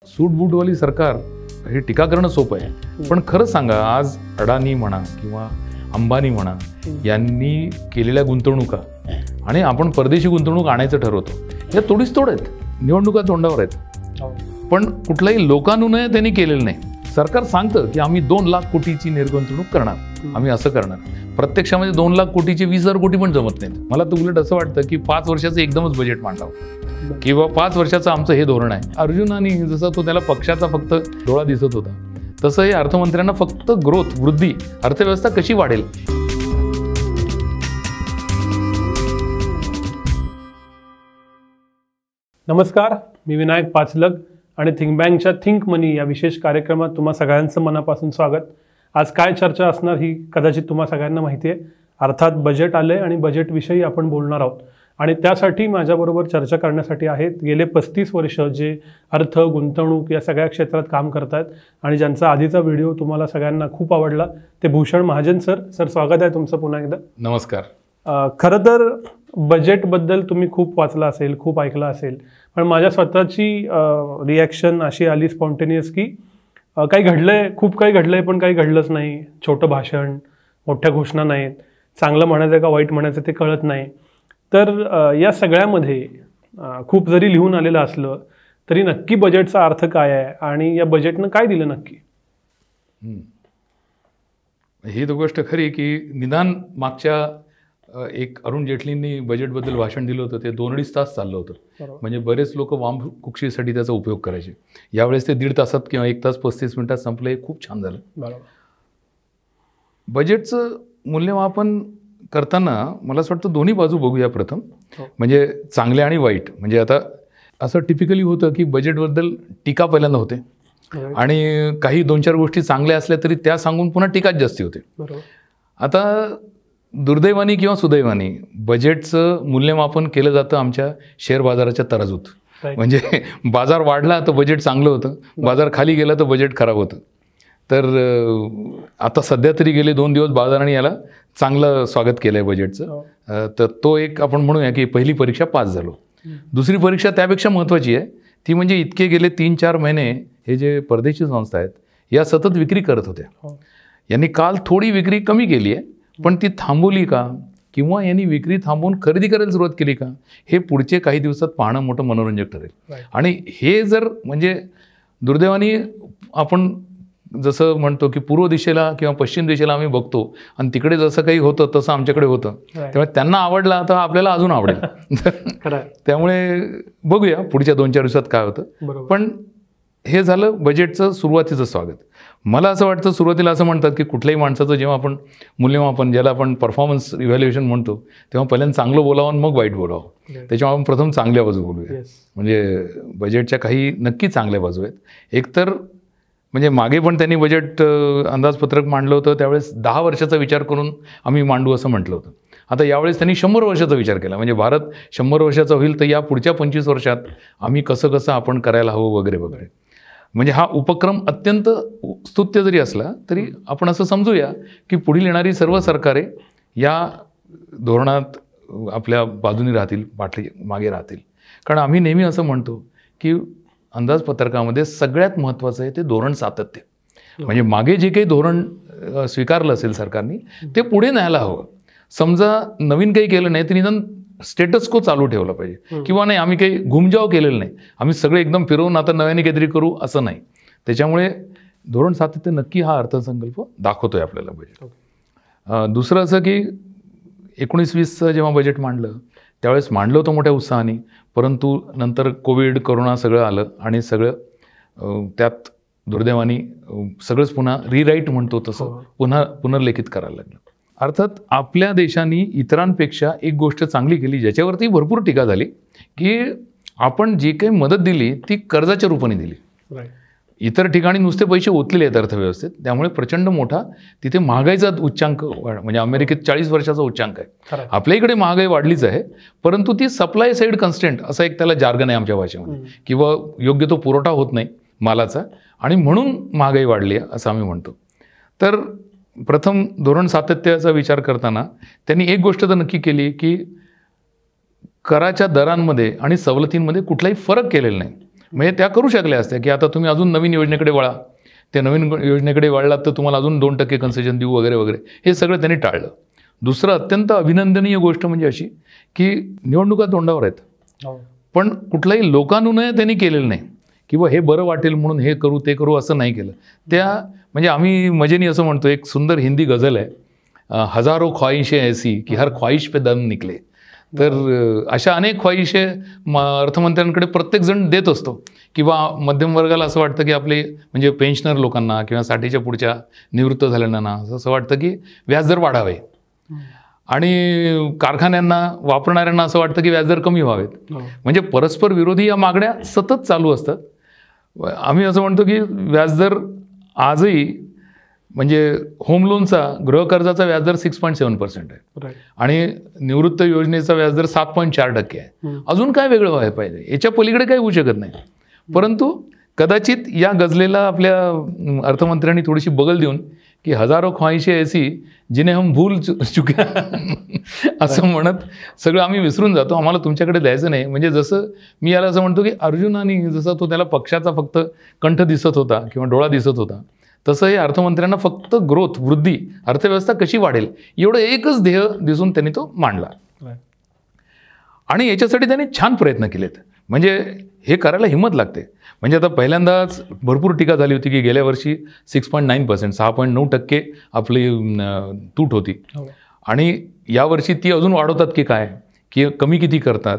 सूटबूटवाली सरकार हे टीका करणं सोपं आहे, पण खरं सांगा आज अडाणी म्हणा किंवा अंबानी म्हणा यांनी केलेल्या गुंतवणुका आणि आपण परदेशी गुंतवणूक आणायचं ठरवतो, या तोडीस तोड आहेत, निवडणुका तोंडावर आहेत, पण कुठलाही लोकानुनय त्यांनी केलेलं नाही. सरकार सांगतं की आम्ही 2 लाख कोटीची निर्गुंतवणूक करणार, आम्ही असं करणार. प्रत्यक्षामध्ये 2 लाख कोटीचे 20,000 कोटी पण जमत नाहीत. मला तर उलट असं वाटतं की 5 वर्षाचं एकदमच बजेट मांडावं किंवा 5 वर्षाचं आमचं हे धोरण आहे. अर्जुनानी जसं तो त्याला पक्षाचा फक्त डोळा दिसत होता, तसं हे अर्थमंत्र्यांना फक्त ग्रोथ, वृद्धी, अर्थव्यवस्था कशी वाढेल. नमस्कार, मी विनायक पाचलग आणि थिंक बँकच्या थिंक मनी या विशेष कार्यक्रमात तुम्हा सगळ्यांचं मनापासून स्वागत. आज काय चर्चा असणार ही कदाचित तुम्हा सगळ्यांना माहिती आहे. अर्थात बजेट आले आणि बजेटविषयी आपण बोलणार आहोत आणि त्यासाठी माझ्याबरोबर चर्चा करण्यासाठी आहेत गेले 35 वर्ष जे अर्थ, गुंतवणूक या सगळ्या क्षेत्रात काम करतात आणि ज्यांचा आधीचा व्हिडिओ तुम्हाला सगळ्यांना खूप आवडला ते भूषण महाजन सर. स्वागत आहे तुमचं पुन्हा एकदा. नमस्कार. खरं तर बजेटबद्दल तुम्ही खूप वाचलं असेल, खूप ऐकलं असेल, पण माझ्या स्वतःची रिॲक्शन अशी आली स्पॉन्टेनियस की काही घडलंय, खूप काही घडलंय पण काही घडलंच नाही. छोटं भाषण, मोठ्या घोषणा नाहीत, चांगलं म्हणायचं का वाईट म्हणायचं ते कळत नाही. तर या सगळ्यामध्ये खूप जरी लिहून आलेलं असलं तरी नक्की बजेटचा अर्थ काय आहे आणि या बजेटनं काय दिलं नक्की. ही तर गोष्ट खरी की निदान मागच्या एक अरुण जेटलींनी बजेटबद्दल भाषण दिलं होतं, ते 2-2.5 तास चाललं होतं. म्हणजे बरेच लोक वामकुक्षीसाठी त्याचा उपयोग करायचे. यावेळेस ते 1.5 तासात किंवा 1 तास 35 मिनिटात संपलं, हे खूप छान झालं. बरोबर. बजेटचं मूल्यमापन करताना मला असं वाटतं दोन्ही बाजू बघूया प्रथम, म्हणजे चांगले आणि वाईट. म्हणजे आता असं टिपिकली होतं की बजेटबद्दल टीका पहिल्यांदा होते आणि काही 2-4 गोष्टी चांगल्या असल्या तरी त्या सांगून पुन्हा टीकाच जास्ती होते. आता दुर्दैवानी किंवा सुदैवानी बजेटचं मूल्यमापन केलं जातं आमच्या शेअर बाजाराच्या तराजूत. म्हणजे बाजार वाढला तर बजेट चांगलं होतं, बाजार खाली गेला तर बजेट खराब होतं. तर आता सध्या तरी गेले 2 दिवस बाजाराने याला चांगलं स्वागत केलं आहे बजेटचं. तर तो एक आपण म्हणूया की पहिली परीक्षा पास झालो. दुसरी परीक्षा त्यापेक्षा महत्त्वाची आहे, ती म्हणजे इतके गेले 3-4 महिने हे जे परदेशी संस्था आहेत या सतत विक्री करत होत्या. यांनी काल थोडी विक्री कमी केली आहे, पण ती थांबवली का किंवा यांनी विक्री थांबवून खरेदी करायला सुरुवात केली का, हे पुढचे काही दिवसात पाहणं मोठं मनोरंजक ठरेल. आणि हे जर म्हणजे दुर्दैवाने आपण जसं म्हणतो की पूर्व दिशेला किंवा पश्चिम दिशेला आम्ही बघतो आणि तिकडे जसं काही होतं तसं आमच्याकडे होतं, त्यामुळे त्यांना आवडला तर आपल्याला अजून आवडेल. त्यामुळे बघूया पुढच्या 2-4 दिवसात काय होतं. पण हे झालं बजेटचं सुरुवातीचं स्वागत. मला असं वाटतं सुरुवातीला असं म्हणतात की कुठल्याही माणसाचं जेव्हा आपण मूल्यमापन, ज्याला आपण परफॉर्मन्स इव्हॅल्युएशन म्हणतो, तेव्हा पहिल्यांदा चांगलं बोलावं आणि मग वाईट बोलावं. त्याच्यामुळे आपण प्रथम चांगल्या बाजू बोलूया. म्हणजे बजेटच्या काही नक्की चांगल्या बाजू आहेत. एकतर म्हणजे मागे पण त्यांनी बजेट अंदाजपत्रक मांडलं होतं, त्यावेळेस 10 वर्षाचा विचार करून आम्ही मांडू असं म्हटलं होतं. आता यावेळेस त्यांनी 100 वर्षाचा विचार केला. म्हणजे भारत 100 वर्षाचा होईल तर या पुढच्या 25 वर्षात आम्ही कसं आपण करायला हवं वगैरे वगैरे. म्हणजे हा उपक्रम अत्यंत स्तुत्य जरी असला तरी आपण असं समजूया की पुढील येणारी सर्व सरकारे या धोरणात आपल्या बाजूने राहतील, मागे राहतील. कारण आम्ही नेहमी असं म्हणतो की अंदाजपत्रकामध्ये सगळ्यात महत्त्वाचं आहे ते धोरण सातत्य. म्हणजे मागे जे काही धोरण स्वीकारलं असेल सरकारने ते पुढे न्यायला हवं. समजा नवीन काही केलं नाही तर निदान स्टेटस को चालू ठेवला पाहिजे, किंवा नाही आम्ही काही घुमजाव केलेलं नाही, आम्ही सगळे एकदम फिरवून आता नव्याने काहीतरी करू असं नाही. त्याच्यामुळे धोरण सातत्य नक्की हा अर्थसंकल्प दाखवतोय आपल्याला बजेट. दुसरं असं की 19-20चं जेव्हा बजेट मांडलं त्यावेळेस मांडलं होतं मोठ्या उत्साहाने, परंतु नंतर कोविड, कोरोना सगळं आलं आणि सगळं त्यात दुर्दैवाने सगळंच पुन्हा रिराईट म्हणतो तसं पुनर्लेखित करायला लागलं. अर्थात आपल्या देशाने इतरांपेक्षा एक गोष्ट चांगली केली ज्याच्यावरती भरपूर टीका झाली की आपण जी काही मदत दिली ती कर्जाच्या रूपाने दिली. इतर ठिकाणी नुसते पैसे ओतलेले आहेत अर्थव्यवस्थेत, त्यामुळे प्रचंड मोठा तिथे महागाईचा उच्चांक म्हणजे अमेरिकेत 40 वर्षाचा उच्चांक आहे. आपल्या इकडे महागाई वाढलीच आहे, परंतु ती सप्लाय साईड कन्स्टेंट असं एक त्याला जार्गन आहे आमच्या भाषेमध्ये, किंवा योग्य तो पुरवठा होत नाही मालाचा आणि म्हणून महागाई वाढली आहे असं आम्ही म्हणतो. तर प्रथम धोरण सातत्याचा विचार करताना त्यांनी एक गोष्ट तर नक्की केली की कराच्या दरांमध्ये आणि सवलतींमध्ये कुठलाही फरक केलेला नाही. म्हणजे त्या करू शकल्या असत्या की आता तुम्ही अजून नवीन योजनेकडे वळा, त्या नवीन योजनेकडे वळलात तर तुम्हाला अजून 2% कन्सेशन देऊ वगैरे वगैरे. हे सगळं त्यांनी टाळलं. दुसरं अत्यंत अभिनंदनीय गोष्ट म्हणजे अशी की निवडणुका तोंडावर आहेत, पण कुठलाही लोकानुनय त्यांनी केलेलं नाही किंवा हे बरं वाटेल म्हणून हे करू ते करू असं नाही केलं. त्या म्हणजे आम्ही मजेनी असं म्हणतो, एक सुंदर हिंदी गझल आहे, हजारो ख्वाहिशें ऐसी की हर ख्वाहिश पे दम निकले. तर अशा अनेक ख्वाहिशे अर्थमंत्र्यांकडे प्रत्येकजण देत असतो किंवा मध्यम वर्गाला असं वाटतं की आपले म्हणजे पेन्शनर लोकांना किंवा 60च्या पुढच्या निवृत्त झालेल्यांना असं वाटतं की व्याजदर वाढावे आणि कारखान्यांना वापरणाऱ्यांना असं वाटतं की व्याजदर कमी व्हावेत. म्हणजे परस्पर विरोधी या मागण्या सतत चालू असतात. आम्ही असं म्हणतो की व्याजदर आजही म्हणजे होम लोनचा गृहकर्जाचा व्याजदर 6.7% आहे आणि निवृत्त योजनेचा व्याजदर 7.4% आहे. अजून काय वेगळं व्हायला पाहिजे, याच्या पलीकडे काही होऊ शकत नाही. परंतु कदाचित या गझलेला आपल्या अर्थमंत्र्यांनी थोडीशी बगल देऊन की हजारो ख्वाहिशें ऐसी जिन्हें हम भूल चुके असं म्हणत सगळं आम्ही विसरून जातो, आम्हाला तुमच्याकडे द्यायचं नाही. म्हणजे जसं मी याला असं म्हणतो की अर्जुनाने जसं तो त्याला पक्षाचा फक्त कंठ दिसत होता किंवा डोळा दिसत होता, तसं हे अर्थमंत्र्यांना फक्त ग्रोथ, वृद्धी, अर्थव्यवस्था कशी वाढेल एवढं एकच ध्येय दिसून त्यांनी तो मांडला आणि याच्यासाठी त्यांनी छान प्रयत्न केलेत. म्हणजे हे करायला हिंमत लागते. म्हणजे आता पहिल्यांदाच भरपूर टीका झाली होती की गेल्या वर्षी 6.9%, 6.9% आपली तूट होती आणि यावर्षी ती अजून वाढवतात की काय, की कमी किती करतात.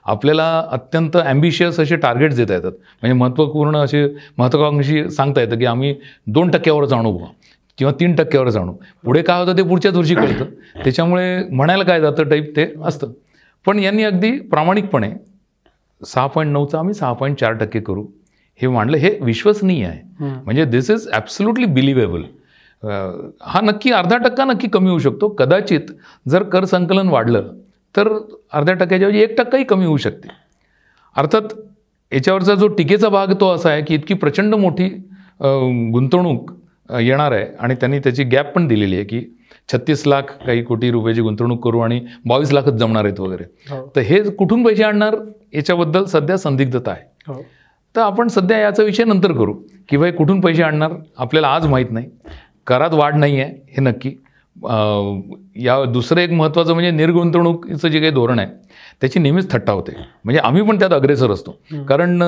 आपल्याला अत्यंत ॲम्बिशियस असे टार्गेट्स देता येतात, म्हणजे महत्त्वपूर्ण असे महत्त्वाकांक्षी सांगता येतं की आम्ही 2%वरच आणू किंवा 3%वरच आणू. पुढे काय होतं ते पुढच्याच वर्षी कळतं, त्याच्यामुळे म्हणायला काय जातं टाईप ते असतं. पण यांनी अगदी प्रामाणिकपणे 6.9चा आम्ही 6.4% करू हे मांडलं. हे विश्वसनीय आहे. म्हणजे दिस इज ॲब्सोल्युटली बिलिव्हेबल. हा नक्की 0.5% नक्की कमी होऊ शकतो. कदाचित जर कर संकलन वाढलं तर 0.5%च्या ऐवजी 1%ही कमी होऊ शकते. अर्थात याच्यावरचा जो टीकेचा भाग तो असा आहे की इतकी प्रचंड मोठी गुंतवणूक येणार आहे आणि त्यांनी त्याची गॅप पण दिलेली आहे की 36 लाख काही कोटी रुपयाची गुंतवणूक करू आणि 22 लाखच जमणार आहेत वगैरे. तर हे कुठून पैसे आणणार याच्याबद्दल सध्या संदिग्धता आहे. तर आपण सध्या याचा विषय नंतर करू की भाई कुठून पैसे आणणार आपल्याला आज माहीत नाही. करात वाढ नाही आहे हे नक्की. या दुसरं एक महत्त्वाचं म्हणजे निर्गुंतवणुकीचं जे काही धोरण आहे त्याची नेहमीच थट्टा होते. म्हणजे आम्ही पण त्यात अग्रेसर असतो, कारण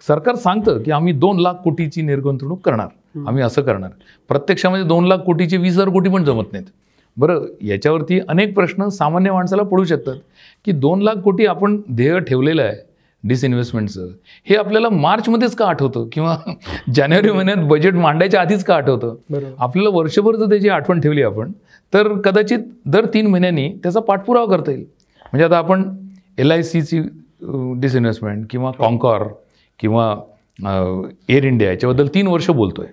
सरकार सांगतं की आम्ही 2 लाख कोटीची निर्गुंतवणूक करणार, आम्ही असं करणार. प्रत्यक्षामध्ये 2 लाख कोटीचे 20,000 कोटी पण जमत नाहीत. बरं, याच्यावरती अनेक प्रश्न सामान्य माणसाला पडू शकतात की 2 लाख कोटी आपण ध्येय ठेवलेलं आहे डिसइन्व्हेस्टमेंटचं, हे आपल्याला मार्चमध्येच का आठवतं किंवा जानेवारी महिन्यात बजेट मांडायच्या आधीच का आठवतं. आपल्याला वर्षभर जर त्याची आठवण ठेवली आपण तर कदाचित दर 3 महिन्यांनी त्याचा पाठपुरावा करता येईल. म्हणजे आता आपण LICची डिसइन्व्हेस्टमेंट किंवा कॉन्कॉर किंवा एअर इंडिया याच्याबद्दल 3 वर्ष बोलतोय.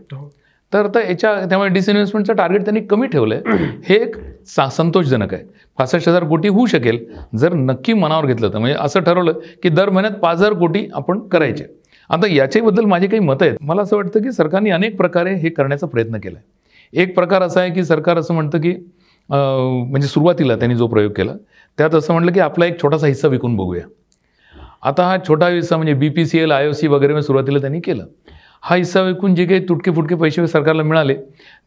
तर आता त्यामुळे डिसइन्व्हेस्टमेंटचं टार्गेट त्यांनी कमी ठेवलं आहे, हे एक संतोषजनक आहे. 65,000 कोटी होऊ शकेल जर नक्की मनावर घेतलं तर. म्हणजे असं ठरवलं की दर महिन्यात 5,000 कोटी आपण करायचे. आता याच्याबद्दल माझे काही मतं आहेत. मला असं वाटतं की सरकारने अनेक प्रकारे हे करण्याचा प्रयत्न केला आहे. एक प्रकार असा आहे की सरकार असं म्हणतं की म्हणजे सुरुवातीला त्यांनी जो प्रयोग केला त्यात असं म्हटलं की आपला एक छोटासा हिस्सा विकून बघूया. आता हा छोटा हिस्सा म्हणजे BPCL, IOC वगैरे सुरुवातीला त्यांनी केलं. हा हिस्सा विकून जे काही तुटके फुटके पैसे सरकारला मिळाले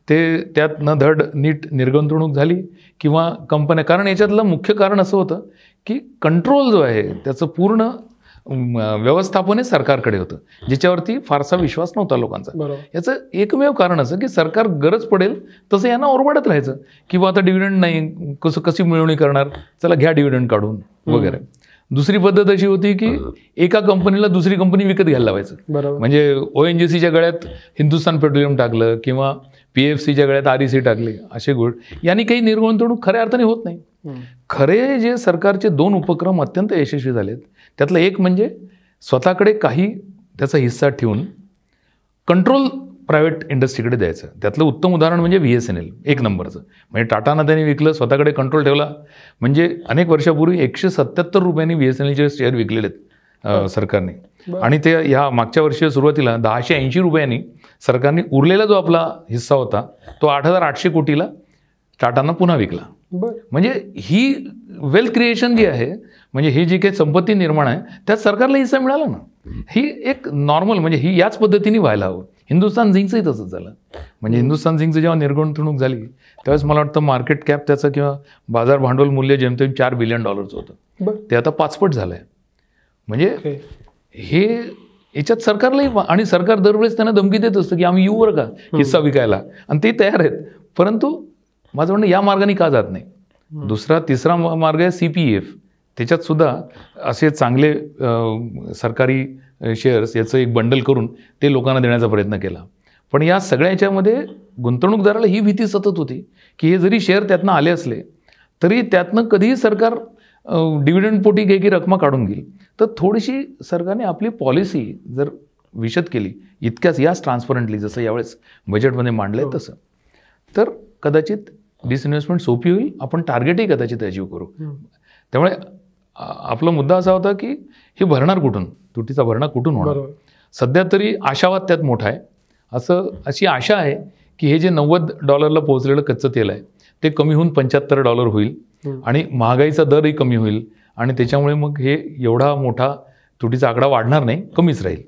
ते त्यात न धड नीट निर्गुंतवणूक झाली किंवा कंपन्या. कारण याच्यातलं मुख्य कारण असं होतं की कंट्रोल जो आहे त्याचं पूर्ण व्यवस्थापन हे सरकारकडे होतं, ज्याच्यावरती फारसा विश्वास नव्हता लोकांचा. याचं एकमेव कारण असं की सरकार गरज पडेल तसं यांना ओरबाडत राहायचं किंवा आता डिव्हिडंड नाही, कशी मिळवणी करणार, चला घ्या डिव्हिडंड काढून वगैरे. दुसरी पद्धत अशी होती की एका कंपनीला दुसरी कंपनी विकत घ्यायला लावायचं. म्हणजे ONGCच्या गळ्यात हिंदुस्थान पेट्रोलियम टाकलं किंवा PFCच्या गळ्यात REC टाकले. असे यांनी काही निर्गुंतवणूक खऱ्या अर्थाने होत नाही. खरे जे सरकारचे 2 उपक्रम अत्यंत यशस्वी झालेत त्यातलं एक म्हणजे स्वतःकडे काही त्याचा हिस्सा ठेवून कंट्रोल प्रायव्हेट इंडस्ट्रीकडे द्यायचं. त्यातलं उत्तम उदाहरण म्हणजे VSNL, 1 नंबरचं. म्हणजे टाटानं त्यांनी विकलं, स्वतःकडे कंट्रोल ठेवला. म्हणजे अनेक वर्षापूर्वी 177 रुपयांनी VSNLचे शेअर विकलेले आहेत सरकारने. आणि ते ह्या मागच्या वर्षी सुरुवातीला 1080 रुपयांनी सरकारने उरलेला जो आपला हिस्सा होता तो 8,800 कोटीला टाटानं पुन्हा विकला. म्हणजे ही वेल्थ क्रिएशन जी आहे म्हणजे ही जी काही संपत्ती निर्माण आहे त्यात सरकारला हिस्सा मिळाला ना. ही एक नॉर्मल म्हणजे ही याच पद्धतीने व्हायला हवं. हिंदुस्थान झिंकचंही तसंच झालं. म्हणजे हिंदुस्थान झिंकचं जेव्हा निर्गुंतवणूक झाली त्यावेळेस मला वाटतं मार्केट कॅप त्याचं किंवा बाजार भांडवल मूल्य जेमतेम $4 बिलियन होतं. ते आता 5 पट झालंय. म्हणजे हे याच्यात सरकारलाही आणि सरकार दरवेळेस त्यांना धमकी देत असतं की आम्ही येऊ बरं का हिस्सा विकायला, आणि ते तयार आहेत. परंतु माझं म्हणणं या मार्गाने का जात नाही. दुसरा तिसरा मार्ग आहे CPEF. त्याच्यात सुद्धा असे चांगले सरकारी शेअर्स याचं एक बंडल करून ते लोकांना देण्याचा प्रयत्न केला. पण या सगळ्याच्यामध्ये गुंतवणूकदाराला ही भीती सतत होती की हे जरी शेअर त्यातनं आले असले तरी त्यातनं कधीही सरकार डिव्हिडंड पोटी काही रकमा काढून घेईल. तर थोडीशी सरकारने आपली पॉलिसी जर विशद केली इतक्याच याच ट्रान्सपरंटली जसं यावेळेस बजेटमध्ये मांडलंय तसं, तर कदाचित डिसइन्व्हेस्टमेंट सोपी होईल. आपण टार्गेटही कदाचित अचीव करू. त्यामुळे आपला मुद्दा असा होता की हे भरणार कुठून, तुटीचा भरणा कुठून होणार. सध्या तरी आशावाद त्यात मोठा आहे. अशी आशा आहे की हे जे $90 पोहोचलेलं कच्चं तेल आहे ते कमी होऊन $75 होईल आणि महागाईचा दरही कमी होईल आणि त्याच्यामुळे मग हे एवढा मोठा तुटीचा आकडा वाढणार नाही, कमीच राहील.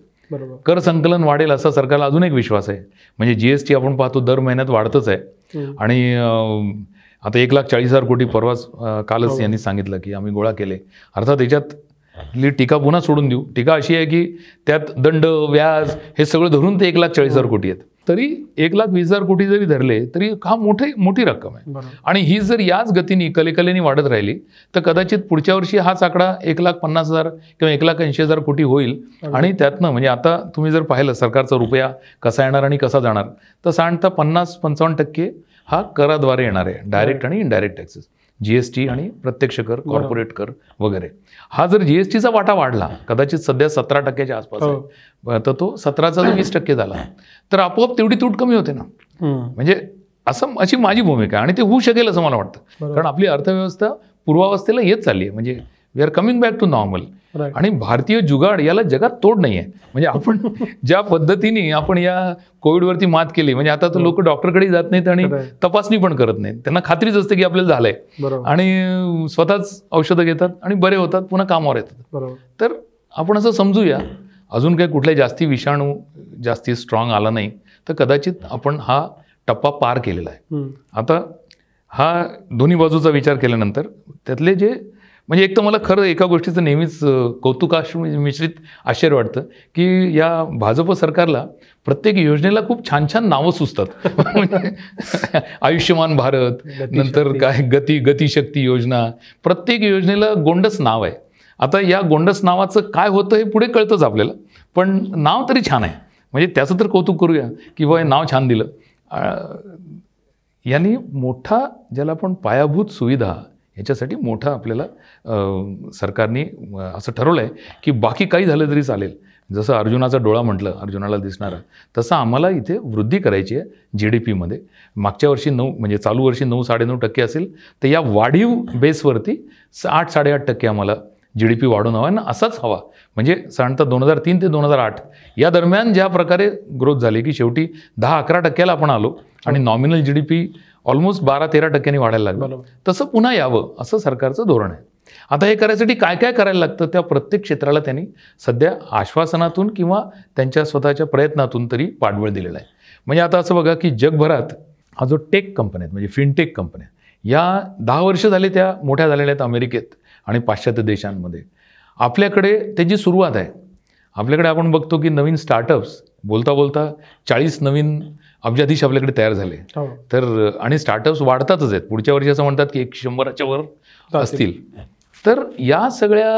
कर संकलन वाढेल असा सरकारला अजून एक विश्वास आहे. म्हणजे GST आपण पाहतो दर महिन्यात वाढतच आहे आणि आता 1,40,000 कोटी परवाच कालच यांनी सांगितलं की आम्ही गोळा केले. अर्थात याच्यात टीका पुन्हा सोडून देऊ. टीका अशी आहे की त्यात दंड व्याज हे सगळं धरून ते 1,40,000 कोटी आहेत. तरी 1,20,000 कोटी जरी धरले तरी हा मोठी रक्कम आहे. आणि ही जर याच गतीने कलेकलेने वाढत राहिली तर कदाचित पुढच्या वर्षी हाच आकडा 1,50,000 किंवा 1,80,000 कोटी होईल. आणि त्यातनं म्हणजे आता तुम्ही जर पाहिलं सरकारचा रुपया कसा येणार आणि कसा जाणार तर साधारणतः 50-55% हा कराद्वारे येणार आहे. डायरेक्ट आणि इनडायरेक्ट टॅक्सेस, GST आणि प्रत्यक्ष कर, कॉर्पोरेट कर वगैरे. हा जर GSTचा वाटा वाढला कदाचित सध्या 17% आसपास आहे तर तो 17चा 20% झाला तर आपोआप तेवढी तूट कमी होते ना. म्हणजे अशी माझी भूमिका आहे आणि ते होऊ शकेल असं मला वाटतं. कारण आपली अर्थव्यवस्था पूर्वावस्थेला येत चालली आहे. म्हणजे we are coming back to normal. आणि भारतीय जुगाड याला जगात तोड नाही आहे. म्हणजे आपण ज्या पद्धतीने आपण या कोविडवरती मात केली म्हणजे आता तर लोक डॉक्टरकडे जात नाहीत आणि तपासणी पण करत नाहीत. त्यांना खात्रीच असते की आपल्याला झालंय आणि स्वतःच औषधं घेतात आणि बरे होतात, पुन्हा कामावर येतात. तर आपण असं समजूया अजून काही कुठल्या जास्ती विषाणू जास्ती स्ट्रॉंग आला नाही तर कदाचित आपण हा टप्पा पार केलेला आहे. आता हा दोन्ही बाजूचा विचार केल्यानंतर त्यातले जे म्हणजे एक तर मला खरं एका गोष्टीचं नेहमीच कौतुकाश मिश्रित आश्चर्य वाटतं की या भाजप सरकारला प्रत्येक योजनेला खूप छान छान नावं सुचतात. म्हणजे आयुष्यमान भारत, नंतर काय गतिशक्ती योजना, प्रत्येक योजनेला गोंडस नाव आहे. आता या गोंडस नावाचं काय होतं हे पुढे कळतंच आपल्याला, पण नाव तरी छान आहे. म्हणजे त्याचं तर कौतुक करूया की बाबा नाव छान दिलं. यांनी मोठा ज्याला आपण पायाभूत सुविधा याच्यासाठी मोठा आपल्याला सरकारने असं ठरवलं आहे की बाकी काही झालं तरी चालेल. जसं अर्जुनाचा डोळा म्हटलं, अर्जुनाला दिसणारा, तसं आम्हाला इथे वृद्धी करायची आहे GDPमध्ये. मागच्या वर्षी 9 म्हणजे चालू वर्षी 9-9.5% असेल तर या वाढीव बेसवरती 8-8.5% आम्हाला GDP वाढून हवा ना, असाच हवा. म्हणजे साधारणतः 2003 ते 2008 या दरम्यान ज्या प्रकारे ग्रोथ झाली की शेवटी 10-11% आपण आलो आणि नॉमिनल GDP ऑलमोस्ट 12-13% वाढायला लागलं. तसं पुन्हा यावं असं सरकारचं धोरण आहे. आता हे करायसाठी काय काय करायला लागतं त्या प्रत्येक क्षेत्राला त्यांनी सध्या आश्वासनातून किंवा त्यांच्या स्वतःच्या प्रयत्नातून तरी पाठबळ दिलेलं आहे. म्हणजे आता असं बघा की जगभरात हा जो टेक कंपन्या आहेत म्हणजे फिनटेक कंपन्या या 10 वर्ष झाले त्या मोठ्या झालेल्या आहेत अमेरिकेत आणि पाश्चात्य देशांमध्ये. आपल्याकडे त्याची सुरुवात आहे. आपल्याकडे आपण बघतो की नवीन स्टार्टअप्स बोलता बोलता 40 नवीन अब्जाधीश आपल्याकडे तयार झाले. तर आणि स्टार्टअप्स वाढतातच आहेत. पुढच्या वर्षी असं म्हणतात की 100च्या वर असतील. तर या सगळ्या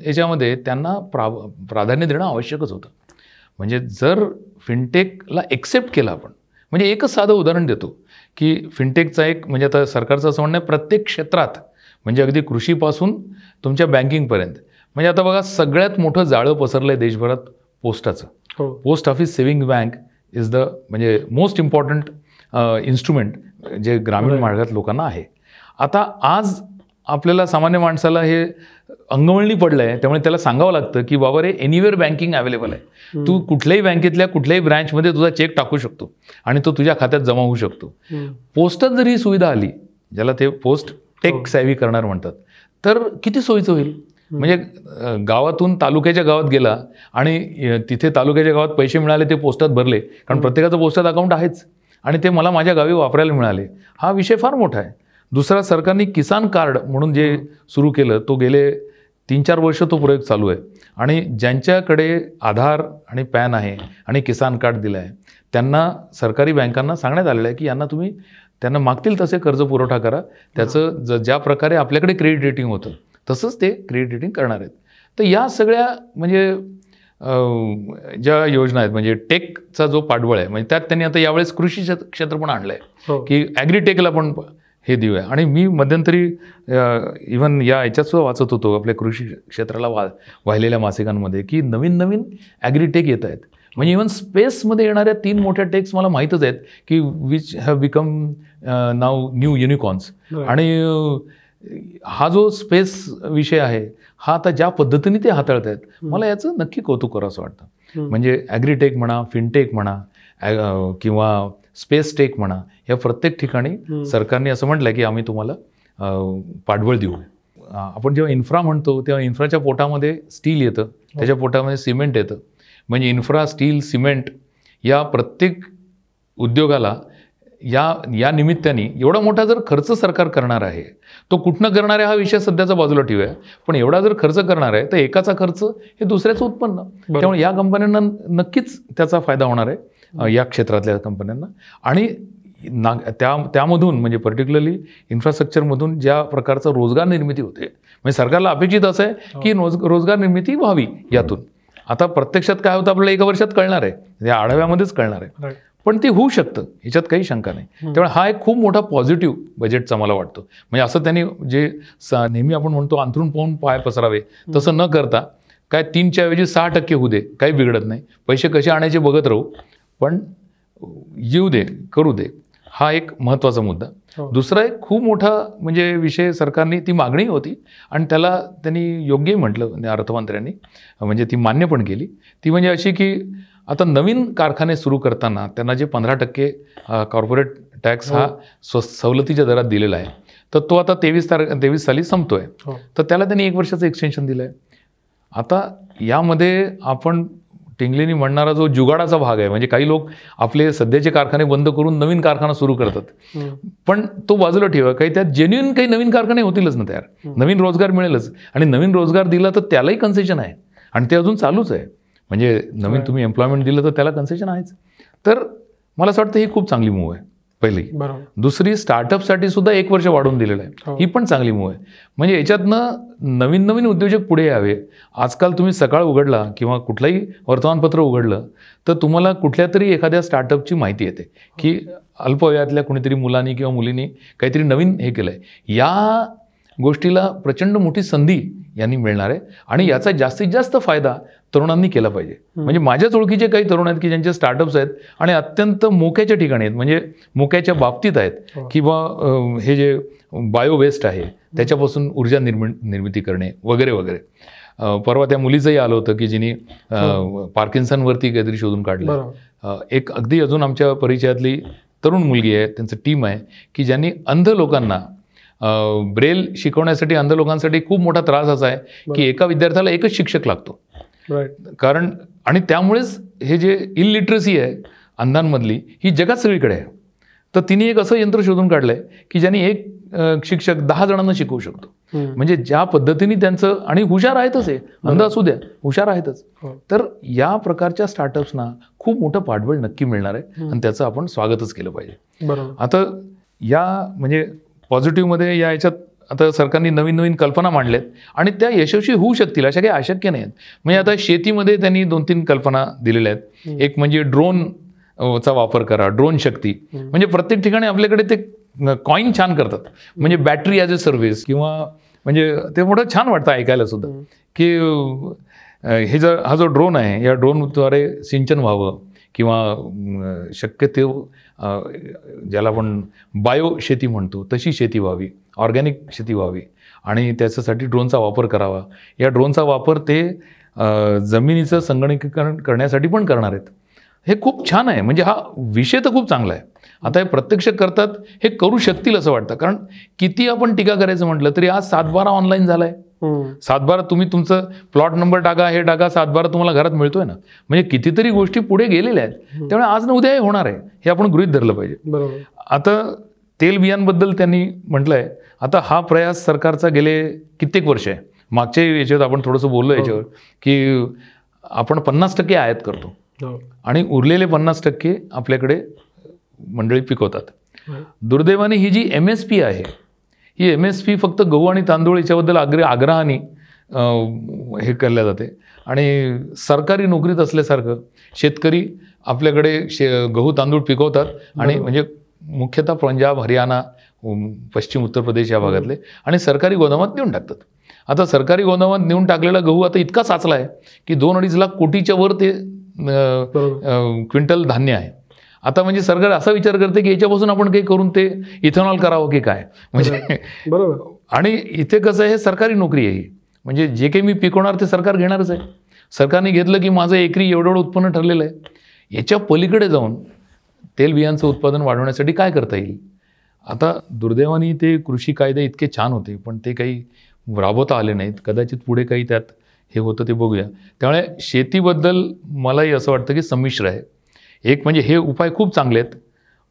याच्यामध्ये त्यांना प्राधान्य देणं आवश्यकच होतं. म्हणजे जर फिनटेकला एक्सेप्ट केलं आपण, म्हणजे एकच साधं उदाहरण देतो की फिनटेकचा एक म्हणजे आता सरकारचं असं म्हणणं आहे प्रत्येक क्षेत्रात म्हणजे अगदी कृषीपासून तुमच्या बँकिंगपर्यंत. म्हणजे आता बघा सगळ्यात मोठं जाळं पसरलं आहे देशभरात पोस्टाचं. Post office saving bank is the म्हणजे मोस्ट इम्पॉर्टंट इन्स्ट्रुमेंट जे ग्रामीण भागात लोकांना आहे. आता आज आपल्याला सामान्य माणसाला हे अंगवळणी पडलं आहे, त्यामुळे त्याला सांगावं लागतं की बाबा रे एनिवेअर बँकिंग अवेलेबल आहे. तू कुठल्याही बँकेतल्या कुठल्याही ब्रँचमध्ये तुझा चेक टाकू शकतो आणि तो तुझ्या खात्यात जमा होऊ शकतो. पोस्टात जर ही सुविधा आली, ज्याला ते पोस्ट टेक सॅव्ही करणार म्हणतात, तर किती सोयीचं होईल. म्हणजे गावातून तालुक्याच्या गावात गेला आणि तिथे तालुक्याच्या गावात पैसे मिळाले, ते पोस्टात भरले, कारण प्रत्येकाचं पोस्टात अकाउंट आहेच, आणि ते मला माझ्या गावी वापरायला मिळाले. हा विषय फार मोठा आहे. दुसरा, सरकारने किसान कार्ड म्हणून जे सुरू केलं, तो गेले 3-4 वर्ष तो प्रयोग चालू आहे. आणि ज्यांच्याकडे आधार आणि पॅन आहे आणि किसान कार्ड दिलं आहे, त्यांना सरकारी बँकांना सांगण्यात आलेलं आहे की यांना तुम्ही त्यांना मागतील तसे कर्ज पुरवठा करा. त्याचं ज्या प्रकारे आपल्याकडे क्रेडिट रेटिंग होतं तसंच ते क्रेडिट रेटिंग करणार आहेत. तर या सगळ्या म्हणजे ज्या योजना आहेत, म्हणजे टेकचा जो पाठबळ आहे, म्हणजे त्यात त्यांनी आता यावेळेस कृषी क्षेत्र पण आणलं आहे की ॲग्रीटेकला पण हे देऊया. आणि मी मध्यंतरी इव्हन याच्यात सुद्धा वाचत होतो आपल्या कृषी क्षेत्राला वाहिलेल्या मासिकांमध्ये की नवीन नवीन ॲग्रीटेक येत आहेत. म्हणजे इव्हन स्पेसमध्ये येणाऱ्या 3 मोठ्या टेक्स मला माहीतच आहेत की which have become now new unicorns. आणि हा जो स्पेस विषय आहे, हा आता ज्या पद्धतीने ते हाताळत आहेत, मला याचं नक्की कौतुक करावं असं वाटतं. म्हणजे ॲग्रीटेक म्हणा, फिनटेक म्हणा, किंवा स्पेस टेक म्हणा, या प्रत्येक ठिकाणी सरकारने असं म्हटलं की आम्ही तुम्हाला पाठबळ देऊ. आपण जेव्हा इन्फ्रा म्हणतो तेव्हा इन्फ्राच्या पोटामध्ये स्टील येतं, त्याच्या पोटामध्ये सिमेंट येतं. म्हणजे इन्फ्रा, स्टील, सिमेंट या प्रत्येक उद्योगाला या निमित्ताने एवढा मोठा जर खर्च सरकार करणार आहे, तो कुठनं करणार आहे हा विषय सध्याचा बाजूला ठेवूया, पण एवढा जर खर्च करणार आहे तर एकाचा खर्च हे दुसऱ्याचं उत्पन्न. त्यामुळे या कंपन्यांना नक्कीच त्याचा फायदा होणार आहे, या क्षेत्रातल्या कंपन्यांना. आणि त्यामधून म्हणजे पर्टिक्युलरली इन्फ्रास्ट्रक्चरमधून ज्या प्रकारचा रोजगार निर्मिती होते, म्हणजे सरकारला अपेक्षित असं आहे की रोजगार निर्मिती व्हावी यातून. आता प्रत्यक्षात काय होतं आपल्याला 1 वर्षात कळणार आहे, या आढाव्यामध्येच कळणार आहे, पण ते होऊ शकतं, ह्याच्यात काही शंका नाही. त्यामुळे हा एक खूप मोठा पॉझिटिव्ह बजेटचा मला वाटतो. म्हणजे असं त्यांनी जे नेहमी आपण म्हणतो अंथरूण पाहून पाय पसरावे, तसं न करता काय 3च्या ऐवजी 6% होऊ दे, काही बिघडत नाही. पैसे कसे आणायचे बघत राहू, पण येऊ दे, करू दे, हा एक महत्त्वाचा मुद्दा. दुसरा एक खूप मोठा म्हणजे विषय सरकारने, ती मागणी होती आणि त्याला त्यांनी योग्यही म्हटलं अर्थमंत्र्यांनी, म्हणजे ती मान्य पण केली. ती म्हणजे अशी की आता नवीन कारखाने सुरू करताना त्यांना जे 15% कॉर्पोरेट टॅक्स हा सवलतीच्या दरात दिलेला आहे, तर तो आता 23 साली संपतोय. तर त्याला त्यांनी 1 वर्षाचं एक्सटेन्शन दिलं आहे. आता यामध्ये आपण टिंगलीनी म्हणणारा जो जुगाडाचा भाग आहे, म्हणजे काही लोक आपले सध्याचे कारखाने बंद करून नवीन कारखाना सुरू करतात, पण तो बाजूला ठेवा, काही त्यात जेन्युइन काही नवीन कारखाने होतीलच ना तयार, नवीन रोजगार मिळेलच. आणि नवीन रोजगार दिला तर त्यालाही कन्सेशन आहे आणि ते अजून चालूच आहे. म्हणजे नवीन तुम्ही एम्प्लॉयमेंट दिलं तर त्याला कन्सेशन आहेच. तर मला असं वाटतं ही खूप चांगली मूव्ह आहे पहिली. दुसरी, स्टार्टअपसाठी सुद्धा 1 वर्ष वाढवून दिलेलं आहे, ही पण चांगली मूव्ह आहे. म्हणजे याच्यातनं नवीन नवीन उद्योजक पुढे यावे. आजकाल तुम्ही सकाळ उघडला किंवा कुठलंही वर्तमानपत्र उघडलं तर तुम्हाला कुठल्या तरी एखाद्या स्टार्टअपची माहिती येते की अल्पवयातल्या कुणीतरी मुलांनी किंवा मुलींनी काहीतरी नवीन हे केलं आहे. या गोष्टीला प्रचंड मोठी संधी यांनी मिळणार आहे आणि याचा जास्तीत जास्त फायदा तरुणांनी केला पाहिजे. म्हणजे माझ्याच ओळखीचे काही तरुण आहेत की ज्यांचे स्टार्टअप्स आहेत आणि अत्यंत मोक्याच्या ठिकाणी आहेत, म्हणजे मोक्याच्या बाबतीत आहेत, किंवा हे जे बायो वेस्ट आहे त्याच्यापासून ऊर्जा निर्मिती करणे वगैरे वगैरे. परवा त्या मुलीचंही आलं होतं की जिने पार्किन्सनवरती काहीतरी शोधून काढलं. एक अगदी अजून आमच्या परिचयातली तरुण मुलगी आहे, त्यांचं टीम आहे की ज्यांनी अंध लोकांना ब्रेल शिकवण्यासाठी, अंध लोकांसाठी खूप मोठा त्रास असा आहे की एका विद्यार्थ्याला एकच शिक्षक लागतो. कारण आणि त्यामुळेच हे जे इलिटरसी आहे अंधांमधली, ही जगात सगळीकडे आहे. तर तिने एक असं यंत्र शोधून काढलंय की ज्याने एक शिक्षक 10 जणांना शिकवू शकतो. म्हणजे ज्या पद्धतीने त्यांचं, आणि हुशार आहेतच, आहे अंध असू द्या, हुशार आहेतच. तर या प्रकारच्या स्टार्टअप्सना खूप मोठं पाठबळ नक्की मिळणार आहे आणि त्याचं आपण स्वागतच केलं पाहिजे. आता या म्हणजे पॉझिटिव्हमध्ये या याच्यात आता सरकारने नवीन नवीन कल्पना मांडल्यात आणि त्या यशस्वी होऊ शकतील अशा काही अशक्य नाही आहेत. म्हणजे आता शेतीमध्ये त्यांनी 2-3 कल्पना दिलेल्या आहेत. एक म्हणजे ड्रोनचा वापर करा, ड्रोन शक्ती. म्हणजे प्रत्येक ठिकाणी आपल्याकडे ते कॉईन छान करतात, म्हणजे बॅटरी ॲज अ सर्व्हिस, किंवा म्हणजे ते मोठं छान वाटतं ऐकायला सुद्धा की हा जो ड्रोन आहे, या ड्रोनद्वारे सिंचन व्हावं किंवा शक्य ते ज्याला आपण बायो शेती म्हणतो तशी शेती व्हावी, ऑर्गॅनिक शेती व्हावी, आणि त्याच्यासाठी ड्रोनचा वापर करावा. या ड्रोनचा वापर ते जमिनीचं संगणकीकरण करण्यासाठी पण करणार आहेत. हे खूप छान आहे. म्हणजे हा विषय तर खूप चांगला आहे. आता हे प्रत्यक्ष करतात, हे करू शकतील असं वाटतं. कारण किती आपण टीका करायचं म्हटलं तरी आज 7/12 ऑनलाईन झालाय. 7/12 तुम्ही तुमचं प्लॉट नंबर टाका, हे टाका, 7/12 तुम्हाला घरात मिळतोय ना. म्हणजे कितीतरी गोष्टी पुढे गेलेल्या आहेत. त्यामुळे आज ना उद्या हे होणार आहे, हे आपण गृहीत धरलं पाहिजे. बरोबर. आता तेलबियांबद्दल त्यांनी म्हटलंय, आता हा प्रयास सरकारचा गेले कित्येक वर्ष आहे. मागच्या याच्यात आपण थोडंसं बोललो याच्यावर की आपण 50% आयात करतो आणि उरलेले 50% आपल्याकडे मंडळी पिकवतात. दुर्दैवाने ही जी MSP आहे, ही MSP फक्त गहू आणि तांदूळ याच्याबद्दल आग्रहाने हे केल्या जाते. आणि सरकारी नोकरीत असल्यासारखं शेतकरी आपल्याकडे गहू तांदूळ पिकवतात आणि म्हणजे मुख्यतः पंजाब, हरियाणा, पश्चिम उत्तर प्रदेश या भागातले, आणि सरकारी गोदामात नेऊन टाकतात. आता सरकारी गोदामात नेऊन टाकलेला गहू आता इतका साचला आहे की 2-2.5 लाख कोटीच्या वर ते क्विंटल धान्य आहे. आता म्हणजे सरकार असा विचार करते की याच्यापासून आपण काही करून ते इथेनॉल करावं की काय, म्हणजे बरोबर. आणि इथे कसं आहे, सरकारी नोकरी आहे ही, म्हणजे जे काही मी पिकवणार ते सरकार घेणारच आहे. सरकारने घेतलं की माझं एकरी एवढं उत्पन्न ठरलेलं आहे. याच्या पलीकडे जाऊन तेलबियांचं उत्पादन वाढवण्यासाठी काय करता येईल. आता दुर्दैवाने ते कृषी कायदे इतके छान होते पण ते काही राबवता आले नाहीत. कदाचित पुढे काही त्यात हे होतं ते बघूया. त्यामुळे शेतीबद्दल मलाही असं वाटतं की संमिश्र आहे. एक म्हणजे हे उपाय खूप चांगले आहेत,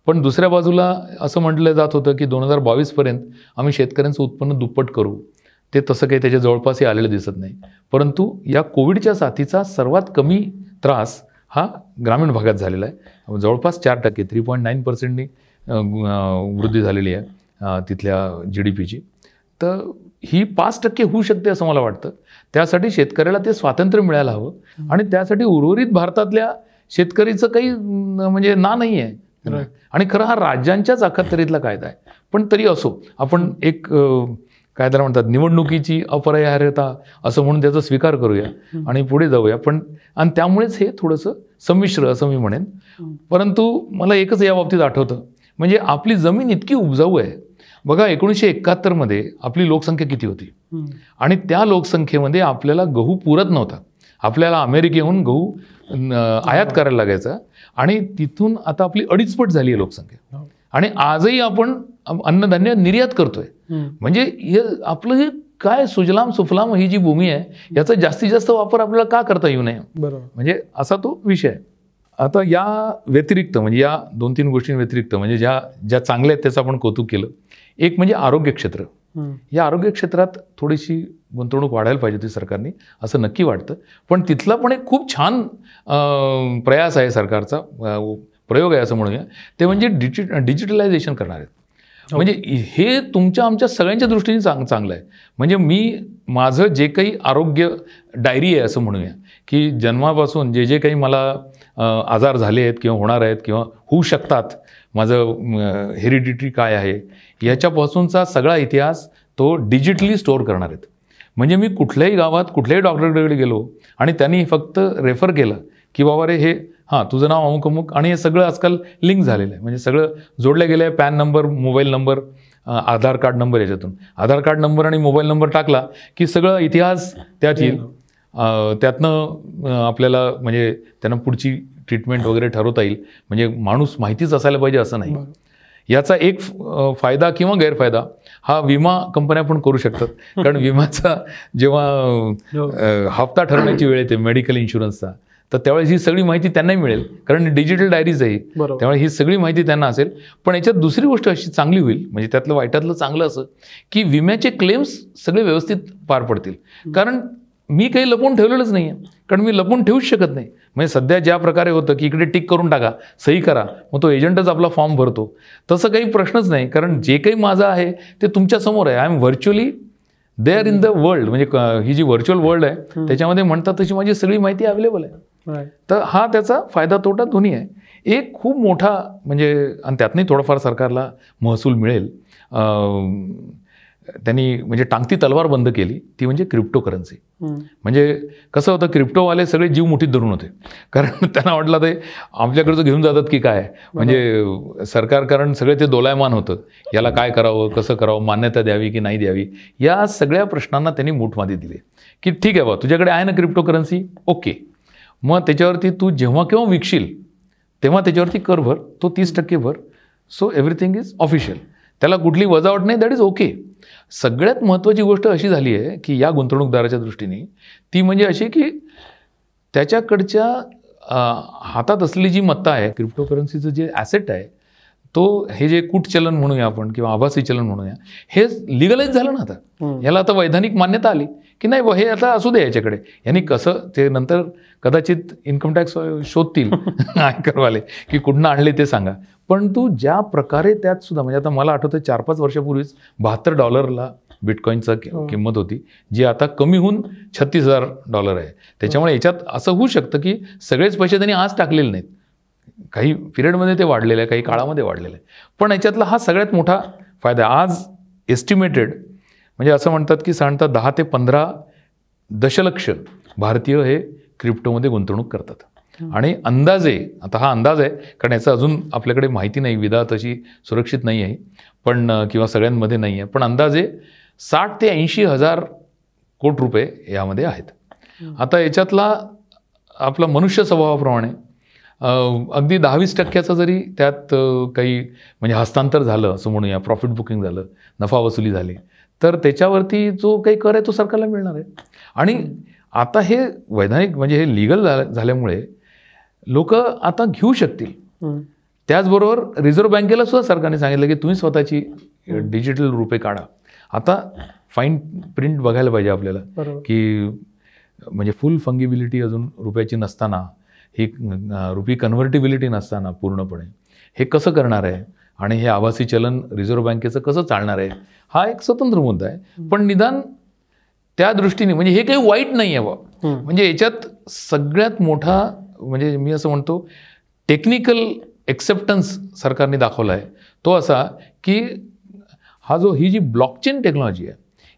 पण दुसऱ्या बाजूला असं म्हटलं जात होतं की 2022पर्यंत आम्ही शेतकऱ्यांचं उत्पन्न दुप्पट करू. ते तसं काही त्याच्या जवळपासही आलेलं दिसत नाही. परंतु या कोविडच्या साथीचा सर्वात कमी त्रास हा ग्रामीण भागात झालेला आहे. जवळपास 4%, 3.9%नी वृद्धी झालेली आहे तिथल्या GDPची. तर ही 5% होऊ शकते असं मला वाटतं. त्यासाठी शेतकऱ्याला ते स्वातंत्र्य मिळायला हवं आणि त्यासाठी उर्वरित भारतातल्या शेतकरीचं काही म्हणजे नाही आहे. आणि खरं हा राज्यांच्याच अखत्यारीतला कायदा आहे. पण तरी असो, आपण एक काय त्याला म्हणतात निवडणुकीची अपरिहार्यता असं म्हणून त्याचा स्वीकार करूया आणि पुढे जाऊया. पण आणि त्यामुळेच हे थोडंसं संमिश्र असं मी म्हणेन. परंतु मला एकच या बाबतीत आठवतं, म्हणजे आपली जमीन इतकी उपजाऊ आहे. बघा 1971मध्ये आपली लोकसंख्या किती होती आणि त्या लोकसंख्येमध्ये आपल्याला गहू पुरत नव्हता. आपल्याला अमेरिकेहून गहू आयात करायला लागायचा आणि तिथून आता आपली 2.5 पट झाली आहे लोकसंख्या. आणि आजही आपण अन्नधान्य निर्यात करतोय. म्हणजे हे आपलं हे काय सुजलाम सुफलाम ही जी भूमी आहे याचा जास्तीत जास्त वापर आपल्याला का करता येऊ नये. बरोबर. म्हणजे असा तो विषय आहे. आता या व्यतिरिक्त म्हणजे या 2-3 गोष्टींव्यतिरिक्त म्हणजे ज्या चांगल्या आहेत त्याचं आपण कौतुक केलं. एक म्हणजे आरोग्य क्षेत्र. या आरोग्य क्षेत्रात थोडीशी गुंतवणूक वाढायला पाहिजे होती सरकारने असं नक्की वाटतं. पण तिथला पण एक खूप छान प्रयास आहे सरकारचा, प्रयोग आहे असं म्हणूया. ते म्हणजे डिजिटलायझेशन करणार आहेत. म्हणजे हे तुमच्या आमच्या सगळ्यांच्या दृष्टीने चांगलं आहे. म्हणजे मी माझं जे काही आरोग्य डायरी आहे असं म्हणूया की जन्मापासून जे काही मला आजार झाले आहेत किंवा होणार आहेत किंवा होऊ शकतात, माझं हेरिडिटरी काय आहे याच्यापासूनचा सगळा इतिहास तो डिजिटली स्टोअर करणार आहेत. म्हणजे मी कुठल्याही गावात कुठल्याही डॉक्टरकडे गेलो आणि त्यांनी फक्त रेफर केलं की बाबा रे हे तुझं नाव अमुक अमुक, आणि हे सगळं आजकाल लिंक झालेलं आहे. म्हणजे सगळं जोडलं गेलं आहे. पॅन नंबर, मोबाईल नंबर, आधार कार्ड नंबर, याच्यातून आधार कार्ड नंबर आणि मोबाईल नंबर टाकला की सगळं इतिहास त्यात येईल. त्यातनं आपल्याला म्हणजे त्यांना पुढची ट्रीटमेंट वगैरे ठरवता येईल. म्हणजे माणूस माहितीच असायला पाहिजे असं नाही. याचा एक फायदा किंवा गैरफायदा हा विमा कंपन्या पण करू शकतात. कारण विम्याचा जेव्हा हप्ता ठरवण्याची वेळ येते मेडिकल इन्शुरन्सचा, तर त्यावेळेस ही सगळी माहिती त्यांनाही मिळेल, कारण डिजिटल डायरीज आहे. त्यामुळे ही सगळी माहिती त्यांना असेल. पण याच्यात दुसरी गोष्ट अशी चांगली होईल, म्हणजे त्यातलं वाईटातलं चांगलं असं की विम्याचे क्लेम्स सगळे व्यवस्थित पार पडतील. कारण मी काही लपवून ठेवलेलंच नाही आहे, कारण मी लपवून ठेवूच शकत नाही. म्हणजे सध्या ज्या प्रकारे होतं की इकडे टिक करून टाका, सही करा, मग तो एजंटच आपला फॉर्म भरतो, तसं काही प्रश्नच नाही. कारण जे काही माझं आहे ते तुमच्यासमोर आहे. I am virtually there in the world. म्हणजे ही जी व्हर्च्युअल वर्ल्ड आहे त्याच्यामध्ये म्हणतात तशी माझी सगळी माहिती अवेलेबल आहे. तर हा त्याचा फायदा तोटा दोन्ही आहे. एक खूप मोठा म्हणजे, आणि त्यातनंही थोडंफार सरकारला महसूल मिळेल, त्यांनी म्हणजे टांगती तलवार बंद केली, ती म्हणजे क्रिप्टो करन्सी. म्हणजे कसं होतं, क्रिप्टोवाले सगळे जीव मुठीत धरून होते, कारण त्यांना वाटलं ते आपल्याकडचं घेऊन जातात की काय. म्हणजे सरकार, कारण सगळे ते दोलायमान होतं, याला काय करावं, कसं करावं, मान्यता द्यावी की नाही द्यावी, या सगळ्या प्रश्नांना त्यांनी मूठमाती दिली की ठीक आहे बा, तुझ्याकडे आहे ना क्रिप्टो करन्सी, ओके, मग त्याच्यावरती तू जेव्हा केव्हा विकशील तेव्हा त्याच्यावरती कर भर, तो 30% भर, सो एव्हरीथिंग इज ऑफिशियल, त्याला कुठली वजावट नाही, दॅट इज ओके. सगळ्यात महत्त्वाची गोष्ट अशी झाली आहे की या गुंतवणूकदाराच्या दृष्टीने ती म्हणजे अशी की त्याच्याकडच्या हातात असलेली जी मत्ता आहे, क्रिप्टोकरन्सीचं जे ॲसेट आहे, तो हे जे कूट चलन म्हणूया आपण किंवा आभासी चलन म्हणूया, हे लिगलाइज झालं ना आता. याला आता वैधानिक मान्यता आली की नाही हे आता असू दे याच्याकडे. यांनी कसं ते नंतर कदाचित इन्कम टॅक्स शोधतील आयकरवाले की कुठनं आणले ते सांगा. परंतु ज्या प्रकारे त्यात सुद्धा म्हणजे आता मला आठवतं 4-5 वर्षापूर्वीच $72 बिटकॉईनचा किंमत होती, जी आता कमी होऊन $36,000 आहे. त्याच्यामुळे याच्यात असं होऊ शकतं की सगळेच पैसे त्यांनी आज टाकलेले नाहीत, काही पिरियडमध्ये ते वाढलेलं आहे, काही काळामध्ये वाढलेलं आहे. पण याच्यातला हा सगळ्यात मोठा फायदा आज एस्टिमेटेड म्हणजे असं म्हणतात की साधारणतः 10 ते 15 दशलक्ष भारतीय हे क्रिप्टोमध्ये गुंतवणूक करतात. आणि अंदाजे, आता हा अंदाज आहे कारण याचं अजून आपल्याकडे माहिती नाही, विधा तशी सुरक्षित नाही आहे पण किंवा सगळ्यांमध्ये नाही आहे, पण अंदाजे 60 ते 80 हजार कोटी रुपये यामध्ये आहेत. आता याच्यातला आपला मनुष्य स्वभावाप्रमाणे अगदी 10-20% जरी त्यात काही म्हणजे हस्तांतर झालं असं म्हणूया, प्रॉफिट बुकिंग झालं, नफा वसुली झाली, तर त्याच्यावरती जो काही कर आहे तो सरकारला मिळणार आहे. आणि आता हे वैधानिक म्हणजे हे लिगल झाल्यामुळे लोक आता घेऊ शकतील. त्याचबरोबर रिझर्व्ह बँकेला सुद्धा सरकारने सांगितलं की तुम्ही स्वतःची डिजिटल रुपये काढा. आता फाईन प्रिंट बघायला पाहिजे आपल्याला की म्हणजे फुल फंगिबिलिटी अजून रुपयाची नसताना, ही रुपी कन्व्हर्टिबिलिटी नसताना पूर्णपणे हे कसं करणार आहे आणि हे आभासी चलन रिझर्व्ह बँकेचं कसं चालणार आहे, हा एक स्वतंत्र मुद्दा आहे. पण निदान त्या दृष्टीने म्हणजे हे काही वाईट नाही आहे बा. म्हणजे याच्यात सगळ्यात मोठा म्हणजे मी असं म्हणतो टेक्निकल एक्सेप्टन्स सरकारने दाखवला आहे तो असा की ही जी ब्लॉकचेन टेक्नॉलॉजी आहे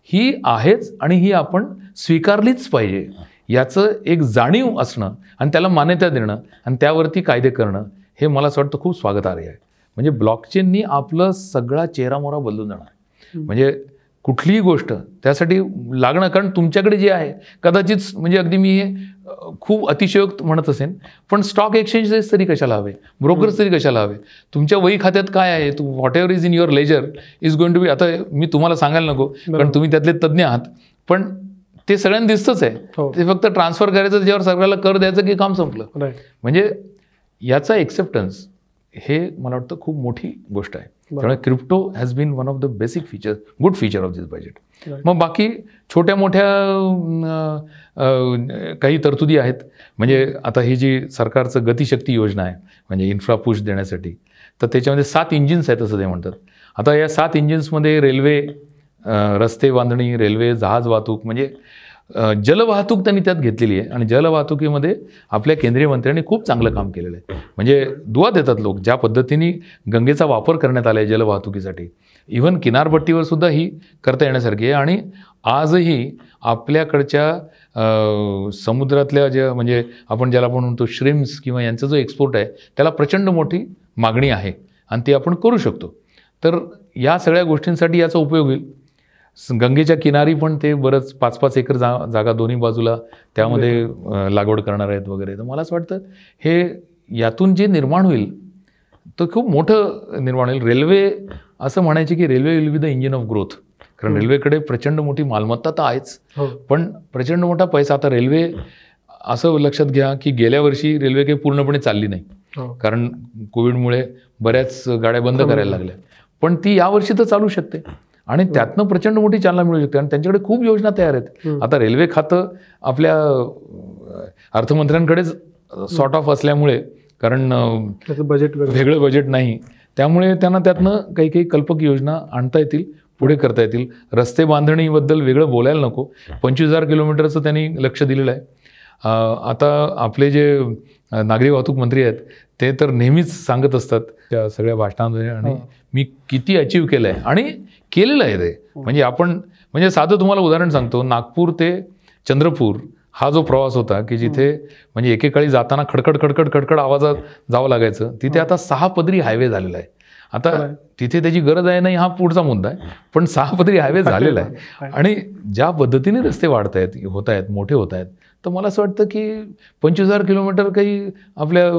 ही आहेच आणि ही आपण स्वीकारलीच पाहिजे, याचं एक जाणीव असणं आणि त्याला मान्यता देणं आणि त्यावरती कायदे करणं हे मला असं वाटतं खूप स्वागतार्ह आहे. म्हणजे ब्लॉकचेननी आपलं सगळा चेहरामोहरा बदलून जाणार. म्हणजे कुठलीही गोष्ट त्यासाठी लागणं, कारण तुमच्याकडे जे आहे कदाचित म्हणजे अगदी मी हे खूप अतिशयोक्त म्हणत असेन, पण स्टॉक एक्सचेंजेस तरी कशाला हवे, ब्रोकर्स तरी कशाला हवे, तुमच्या वही खात्यात काय आहे, whatever is in your ledger is going to be. आता मी तुम्हाला सांगायला नको कारण तुम्ही त्यातले तज्ज्ञ आहात, पण ते सगळ्यांना दिसतंच आहे. ते फक्त ट्रान्सफर करायचं, त्याच्यावर सरकारला कर द्यायचं की काम संपलं. म्हणजे याचा एक्सेप्टन्स हे मला वाटतं खूप मोठी गोष्ट आहे. त्यामुळे crypto has been one of the basic feature, good feature of this budget. मग बाकी छोट्या मोठ्या काही तरतुदी आहेत. म्हणजे आता ही जी सरकारचं गतिशक्ती योजना आहे म्हणजे इन्फ्रा पुश देण्यासाठी, तर त्याच्यामध्ये 7 इंजिन्स आहेत असं ते म्हणतात. आता या 7 इंजिन्समध्ये रेल्वे, रस्ते बांधणी, रेल्वे, जहाज वाहतूक म्हणजे जलवाहतूक त्यांनी त्यात घेतलेली आहे. आणि जलवाहतुकीमध्ये आपल्या केंद्रीय मंत्र्यांनी खूप चांगलं काम केलेलं आहे. म्हणजे दुवा देतात लोक ज्या पद्धतीने गंगेचा वापर करण्यात आला आहे जलवाहतुकीसाठी. इव्हन किनारपट्टीवर सुद्धा ही करता येण्यासारखी आहे. आणि आजही आपल्याकडच्या समुद्रातल्या ज्या म्हणजे आपण ज्याला आपण म्हणतो श्रिम्स किंवा यांचा जो एक्सपोर्ट आहे त्याला प्रचंड मोठी मागणी आहे आणि ती आपण करू शकतो. तर या सगळ्या गोष्टींसाठी याचा उपयोग होईल. गंगेच्या किनारी पण ते बरंच 5-5 एकर जागा दोन्ही बाजूला त्यामध्ये लागवड करणार आहेत वगैरे. तर मला असं वाटतं हे यातून जे निर्माण होईल तर खूप मोठं निर्माण होईल. रेल्वे असं म्हणायचे की railway will be the engine of growth, कारण रेल्वेकडे प्रचंड मोठी मालमत्ता तर आहेच पण प्रचंड मोठा पैसा. आता रेल्वे असं लक्षात घ्या की गेल्या वर्षी रेल्वे काही पूर्णपणे चालली नाही कारण कोविडमुळे बऱ्याच गाड्या बंद करायला लागल्या, पण ती यावर्षी तर चालू शकते आणि त्यातनं प्रचंड मोठी चालना मिळू शकते. आणि त्यांच्याकडे खूप योजना तयार आहेत. आता रेल्वे खातं आपल्या अर्थमंत्र्यांकडेच सॉर्ट ऑफ असल्यामुळे, कारण बजेट वेगळं बजेट नाही, त्यामुळे त्यांना त्यातनं काही काही कल्पक योजना आणता येतील, पुढे करता येतील. रस्ते बांधणीबद्दल वेगळं बोलायला नको, 25,000 किलोमीटरचं त्यांनी लक्ष दिलेलं आहे. आता आपले जे नागरी वाहतूक मंत्री आहेत ते तर नेहमीच सांगत असतात त्या सगळ्या भाषणांमध्ये आणि मी किती अचीव केलं आहे आणि केलेलं आहे ते. म्हणजे आपण म्हणजे साधं तुम्हाला उदाहरण सांगतो, नागपूर ते चंद्रपूर हा जो प्रवास होता की जिथे म्हणजे एकेकाळी जाताना खडखड खडखड खडखड आवाजात जावं लागायचं, तिथे आता 6 पदरी हायवे झालेला आहे. आता तिथे त्याची गरज आहे नाही हा पुढचा मुद्दा आहे, पण 6 पदरी हायवे झालेला आहे. आणि ज्या पद्धतीने रस्ते वाढत आहेत, होत आहेत, मोठे होत आहेत, तर मला असं वाटतं की 25,000 किलोमीटर काही आपल्या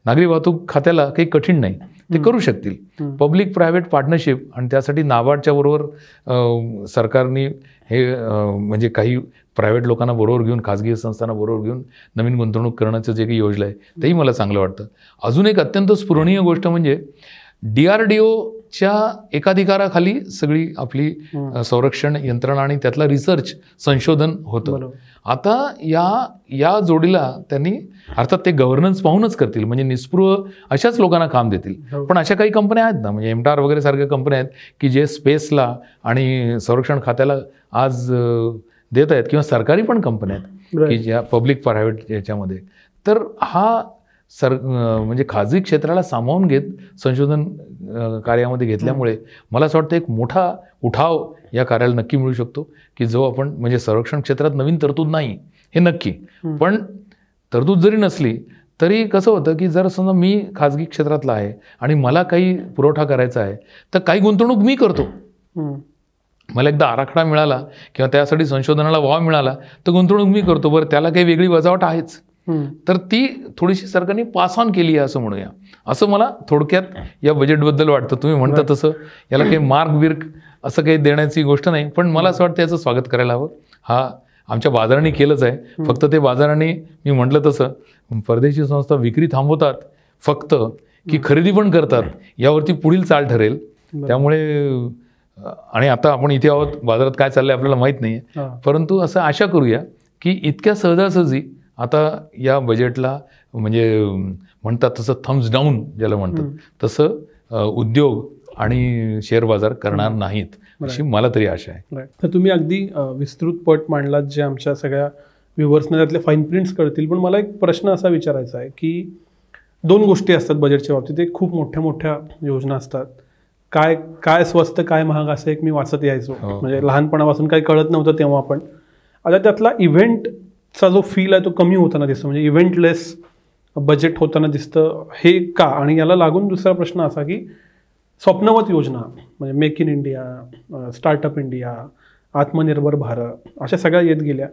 नागरी वाहतूक खात्याला काही कठीण नाही. ते करू शकतील. पब्लिक प्रायव्हेट पार्टनरशिप आणि त्यासाठी नाबार्डच्या बरोबर सरकारने हे म्हणजे काही प्रायव्हेट लोकांना बरोबर घेऊन, खाजगी संस्थांना बरोबर घेऊन नवीन गुंतवणूक करण्याचं जे काही योजना आहे तेही मला चांगलं वाटतं. अजून एक अत्यंत स्फुरणीय गोष्ट म्हणजे DRDOच्या एकाधिकाराखाली सगळी आपली संरक्षण यंत्रणा आणि त्यातला रिसर्च संशोधन होतं. आता या जोडीला त्यांनी अर्थात ते गव्हर्नन्स पाहूनच करतील, म्हणजे निस्पृह अशाच लोकांना काम देतील. पण अशा काही कंपन्या आहेत ना, म्हणजे MTAR वगैरे सारख्या कंपन्या आहेत की जे स्पेसला आणि संरक्षण खात्याला आज देत आहेत, किंवा सरकारी पण कंपन्या आहेत की ज्या पब्लिक प्रायव्हेट याच्यामध्ये. तर हा म्हणजे खाजगी क्षेत्राला सामावून घेत संशोधन कार्यामध्ये घेतल्यामुळे मला असं वाटतं एक मोठा उठाव या कार्याला नक्की मिळू शकतो, की जो आपण म्हणजे संरक्षण क्षेत्रात नवीन तरतूद नाही हे नक्की, पण तरतूद जरी नसली तरी कसं होतं की जर समजा मी खाजगी क्षेत्रातला आहे आणि मला काही पुरवठा करायचा आहे तर काही गुंतवणूक मी करतो. मला एकदा आराखडा मिळाला किंवा त्यासाठी संशोधनाला वाव मिळाला तर गुंतवणूक मी करतो. बरं, त्याला काही वेगळी वजावट आहेच, तर ती थोडीशी सरकारने पास ऑन केली आहे असं म्हणूया. असं मला थोडक्यात या बजेटबद्दल वाटतं. तुम्ही म्हणता तसं याला काही मार्क बिर्क असं काही देण्याची गोष्ट नाही, पण मला असं वाटतं याचं स्वागत करायला हवं. हा आमच्या बाजाराने केलंच आहे. फक्त ते बाजाराने मी म्हटलं तसं परदेशी संस्था विक्री थांबवतात फक्त की खरेदी पण करतात, यावरती पुढील चाल ठरेल. त्यामुळे आणि आता आपण इथे आहोत, बाजारात काय चाललंय आपल्याला माहीत नाही आहे, परंतु असं आशा करूया की इतक्या सहजासहजी आता या बजेटला म्हणजे म्हणतात तसं थम्स डाऊन ज्याला म्हणतात तसं उद्योग आणि शेअर बाजार करणार नाहीत अशी मला तरी आशा आहे. तर तुम्ही अगदी विस्तृत पट मांडलात जे आमच्या सगळ्या व्ह्युअर्सना त्यातले फाईन प्रिंट्स कळतील. पण मला एक प्रश्न असा विचारायचा आहे की दोन गोष्टी असतात बजेटच्या बाबतीत. एक खूप मोठ्या मोठ्या योजना असतात, काय काय स्वस्त काय महाग असं एक मी वाचत यायचो, म्हणजे लहानपणापासून काही कळत नव्हतं तेव्हा. पण आता त्यातला इव्हेंटचा जो फील आहे तो कमी होताना दिसतो, म्हणजे इव्हेंटलेस बजेट होताना दिसतं. हे का? आणि याला लागून दुसरा प्रश्न असा की स्वप्नवत योजना म्हणजे make in India, startup India, आत्मनिर्भर भारत अशा सगळ्या येत गेल्या.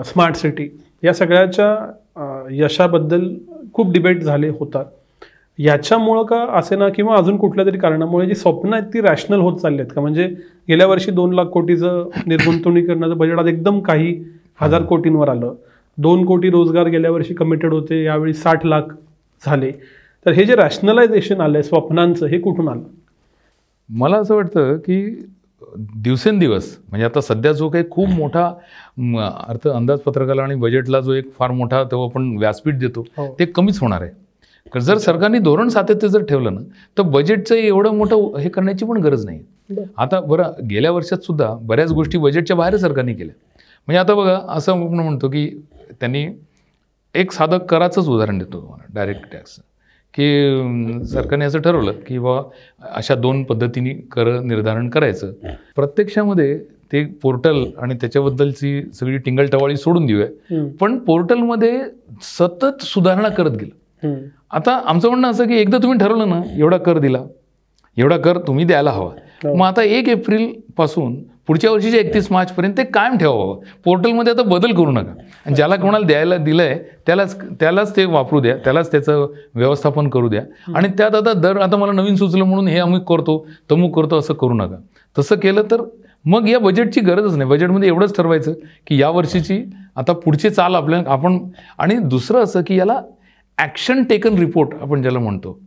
स्मार्ट सिटी या सगळ्याच्या यशाबद्दल खूप डिबेट झाले होतात. याच्यामुळं का असे ना, किंवा अजून कुठल्या तरी कारणामुळे जी स्वप्न आहेत ती रॅशनल होत चालली आहेत का? म्हणजे गेल्या वर्षी 2 लाख कोटीचं निर्गुंतवणुकीकरणाचं बजेट आज एकदम काही हजार कोटींवर आलं. 2 कोटी रोजगार गेल्या वर्षी कमिटेड होते, यावेळी 60 लाख झाले. तर हे जे रॅशनलायझेशन आलंय स्वप्नांचं, हे कुठून आलं? मला असं वाटतं की दिवसेंदिवस म्हणजे आता सध्या जो काही खूप मोठा अंदाजपत्रकाला आणि बजेटला जो एक फार मोठा तो आपण व्यासपीठ देतो ते कमीच होणार आहे. जर सरकारने धोरण सातत्य जर ठेवलं ना तर बजेटचं एवढं मोठं हे करण्याची पण गरज नाही. आता बरं, गेल्या वर्षात सुद्धा बऱ्याच गोष्टी बजेटच्या बाहेर सरकारने केल्या. म्हणजे आता बघा, असं आपण म्हणतो की त्यांनी एक साधं कराचंच उदाहरण देतो तुम्हाला, डायरेक्ट टॅक्स, की सरकारने असं ठरवलं की बाबा अशा 2 पद्धतीने कर निर्धारण करायचं. प्रत्यक्षामध्ये ते पोर्टल आणि त्याच्याबद्दलची सगळी टिंगलटवाळी सोडून देऊया, पण पोर्टलमध्ये सतत सुधारणा करत गेलं. आता आमचं म्हणणं असं की एकदा तुम्ही ठरवलं ना एवढा कर दिला, एवढा कर तुम्ही द्यायला हवा, मग आता 1 एप्रिलपासून पुढच्या वर्षीच्या 31 मार्चपर्यंत ते कायम ठेवावं. पोर्टलमध्ये आता बदल करू नका. आणि ज्याला कोणाला द्यायला दिलंय त्यालाच ते वापरू द्या, त्यालाच त्याचं व्यवस्थापन करू द्या. आणि त्यात आता मला नवीन सुचलं म्हणून हे अमुक करतो तमुक करतो असं करू नका. तसं केलं तर मग या बजेटची गरजच नाही. बजेटमध्ये एवढंच ठरवायचं की या वर्षीची आता पुढची चाल आपण आणि दुसरं असं की याला ॲक्शन टेकन रिपोर्ट आपण ज्याला म्हणतो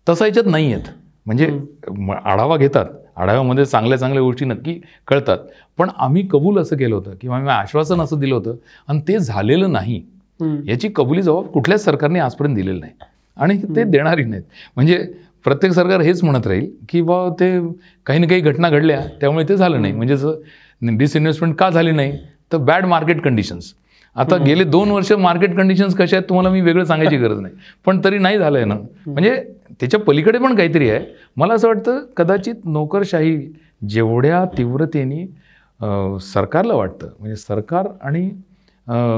तसं याच्यात नाही आहेत. म्हणजे आढावा घेतात, आढाव्यामध्ये चांगल्या चांगल्या गोष्टी नक्की कळतात, पण आम्ही कबूल असं केलं होतं किंवा आम्ही आश्वासन असं दिलं होतं आणि ते झालेलं नाही. याची कबुली जबाब कुठल्याच सरकारने आजपर्यंत दिलेलं नाही आणि ते देणारही नाहीत. म्हणजे प्रत्येक सरकार हेच म्हणत राहील की बा ते काही ना काही घटना घडल्या त्यामुळे ते झालं नाही. म्हणजे डिसइन्व्हेस्टमेंट का झाली नाही तर बॅड मार्केट कंडिशन्स. आता गेले 2 वर्ष मार्केट कंडिशन्स कशा आहेत तुम्हाला मी वेगळं सांगायची गरज नाही, पण तरी नाही झालंय ना. म्हणजे त्याच्या पलीकडे पण काहीतरी आहे. मला असं वाटतं कदाचित नोकरशाही जेवढ्या तीव्रतेने सरकारला वाटतं, म्हणजे सरकार आणि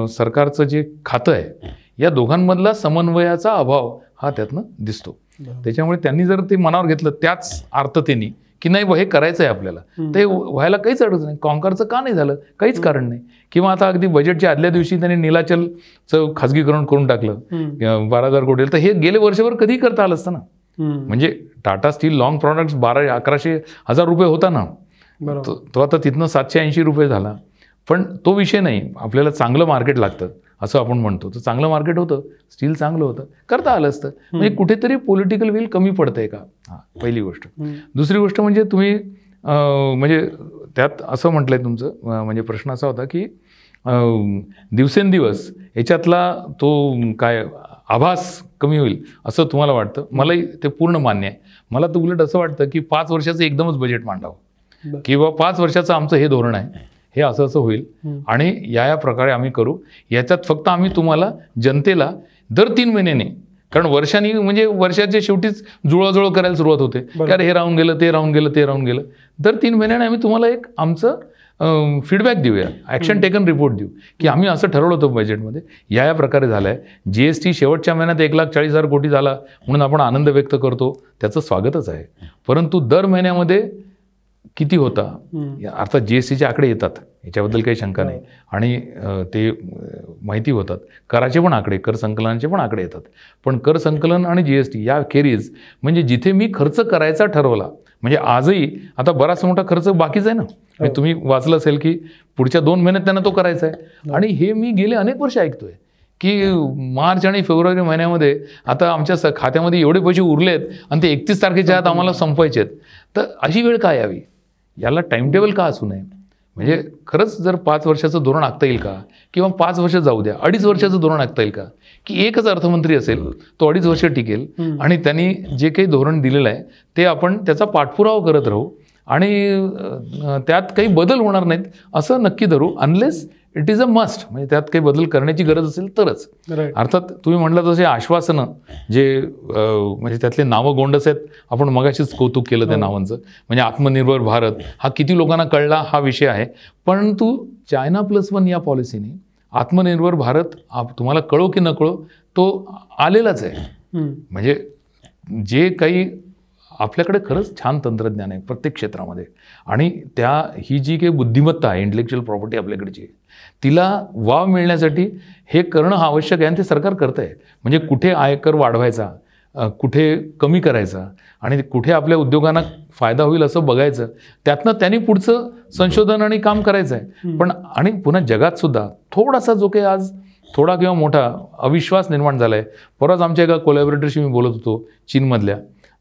सरकारचं जे खातं आहे या दोघांमधला समन्वयाचा अभाव हा त्यातनं दिसतो. त्याच्यामुळे त्यांनी जर ते मनावर घेतलं त्याच अर्थतेने की नाही हे करायचं आहे आपल्याला, ते व्हायला काहीच अडचण नाही. कॉन्करचं का नाही झालं काहीच कारण नाही. किंवा आता अगदी बजेटच्या आदल्या दिवशी त्यांनी नीलाचलचं खाजगीकरण करून टाकलं 12,000 कोटी, तर हे गेले वर्षभर कधी करता आलं असतं ना. म्हणजे टाटा स्टील लॉंग प्रॉडक्ट्स 1100-1100 रुपये होता ना, तो आता तिथनं 780 रुपये झाला. पण तो विषय नाही, आपल्याला चांगलं मार्केट लागतं असं आपण म्हणतो. तर चांगलं मार्केट होतं, स्टील चांगलं होतं, करता आलं असतं. म्हणजे कुठेतरी पॉलिटिकल विल कमी पडतंय का, पहिली गोष्ट. दुसरी गोष्ट म्हणजे तुम्ही म्हणजे त्यात असं म्हटलंय तुमचं म्हणजे प्रश्न असा होता की दिवसेंदिवस याच्यातला तो काय आभास कमी होईल असं तुम्हाला वाटतं. मलाही ते पूर्ण मान्य आहे. मला तर उलट असं वाटतं की 5 वर्षाचं एकदमच बजेट मांडावं, किंवा 5 वर्षाचं आमचं हे धोरण आहे, हे असं असं होईल आणि या प्रकारे आम्ही करू. याच्यात फक्त आम्ही तुम्हाला जनतेला दर 3 महिन्याने, कारण वर्षांनी म्हणजे वर्षाच्या शेवटीच जुळवाजुळव करायला सुरुवात होते, कारण हे राहून गेलं, ते राहून गेलं, ते राहून गेलं. दर 3 महिन्याने आम्ही तुम्हाला एक आमचं फीडबॅक देऊया, ॲक्शन टेकन रिपोर्ट देऊ की आम्ही असं ठरवलं होतं बजेटमध्ये, या प्रकारे झालं आहे. GST शेवटच्या महिन्यात 1,40,000 कोटी झाला म्हणून आपण आनंद व्यक्त करतो, त्याचं स्वागतच आहे. परंतु दर महिन्यामध्ये किती होता, अर्थात GSTचे आकडे येतात, याच्याबद्दल काही शंका नाही, आणि ते माहिती होतात. कराचे पण आकडे, कर संकलनाचे पण आकडे येतात. पण कर संकलन आणि GST या खेरीज म्हणजे जिथे मी खर्च करायचा ठरवला, म्हणजे आजही आता बराच मोठा खर्च बाकीच आहे ना. म्हणजे तुम्ही वाचलं असेल की पुढच्या 2 महिन्यात त्यांना तो करायचा आहे. आणि हे मी गेले अनेक वर्ष ऐकतोय की मार्च आणि फेब्रुवारी महिन्यामध्ये आता आमच्या खात्यामध्ये एवढे पैसे उरलेत आणि ते 31 तारखेच्या आत आम्हाला संपवायचे आहेत. तर अशी वेळ काय यावी, याला टाइम टेबल का असू नये. म्हणजे खरंच जर 5 वर्षाचं धोरण आखता येईल का, किंवा 5 वर्ष जाऊ द्या, 2.5 वर्षाचं धोरण आखता येईल का, की एकच अर्थमंत्री असेल, तो 2.5 वर्ष टिकेल आणि त्यांनी जे काही धोरण दिलेलं आहे ते आपण त्याचा पाठपुरावा करत राहू आणि त्यात काही बदल होणार नाहीत असं नक्की धरू, unless it is a must. म्हणजे त्यात काही बदल करण्याची गरज असेल तरच. अर्थात तुम्ही म्हटलं तसे आश्वासनं जे म्हणजे त्यातले नावं गोंडस आहेत, आपण मगाशीच कौतुक केलं त्या नावांचं. म्हणजे आत्मनिर्भर भारत हा किती लोकांना कळला हा विषय आहे. परंतु चायना +1 या पॉलिसीने आत्मनिर्भर भारत तुम्हाला कळो की न कळो तो आलेलाच आहे. म्हणजे जे काही आपल्याकडे खरंच छान तंत्रज्ञान आहे प्रत्येक क्षेत्रामध्ये, आणि ही जी काही बुद्धिमत्ता आहे, इंटेलेक्च्युअल प्रॉपर्टी आपल्याकडची आहे, तिला वाव मिळण्यासाठी हे करणं हा आवश्यक आहे आणि ते सरकार करतं आहे. म्हणजे कुठे आयकर वाढवायचा, कुठे कमी करायचा आणि कुठे आपल्या उद्योगांना फायदा होईल असं बघायचं, त्यातनं त्यांनी पुढचं संशोधन आणि काम करायचं आहे. पण आणि पुन्हा जगात सुद्धा थोडासा जो काही आज थोडा किंवा मोठा अविश्वास निर्माण झाला आहे. परवाच आमच्या एका कोलॅबोरेटरशी मी बोलत होतो चीनमधल्या,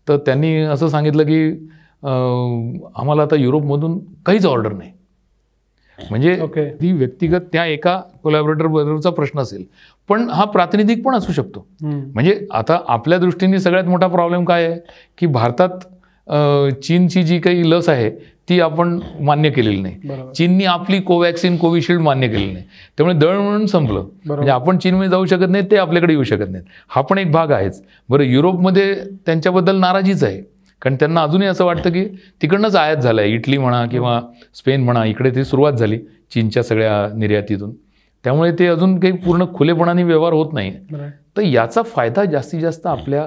तर त्यांनी असं सांगितलं की आम्हाला आता युरोपमधून काहीच ऑर्डर नाही. म्हणजे ती व्यक्तिगत त्या एका कोलॅबोरेटर बरोबरचा प्रश्न असेल, पण हा प्रातिनिधिक पण असू शकतो. म्हणजे आता आपल्या दृष्टीने सगळ्यात मोठा प्रॉब्लेम काय आहे की भारतात चीनची जी काही लस आहे ती आपण मान्य केलेली नाही. चीननी आपली कोवॅक्सिन, कोविशिल्ड मान्य केलेली नाही. त्यामुळे दळणवळण संपलं. म्हणजे आपण चीनमध्ये जाऊ शकत नाही, ते आपल्याकडे येऊ शकत नाहीत. हा पण एक भाग आहेच. बरं, युरोपमध्ये त्यांच्याबद्दल नाराजीच आहे, कारण त्यांना अजूनही असं वाटतं की तिकडनंच आयात झालं आहे. इटली म्हणा किंवा स्पेन म्हणा, इकडे ती सुरुवात झाली चीनच्या सगळ्या निर्यातीतून. त्यामुळे ते अजून काही पूर्ण खुलेपणाने व्यवहार होत नाही. तर याचा फायदा जास्तीत जास्त आपल्या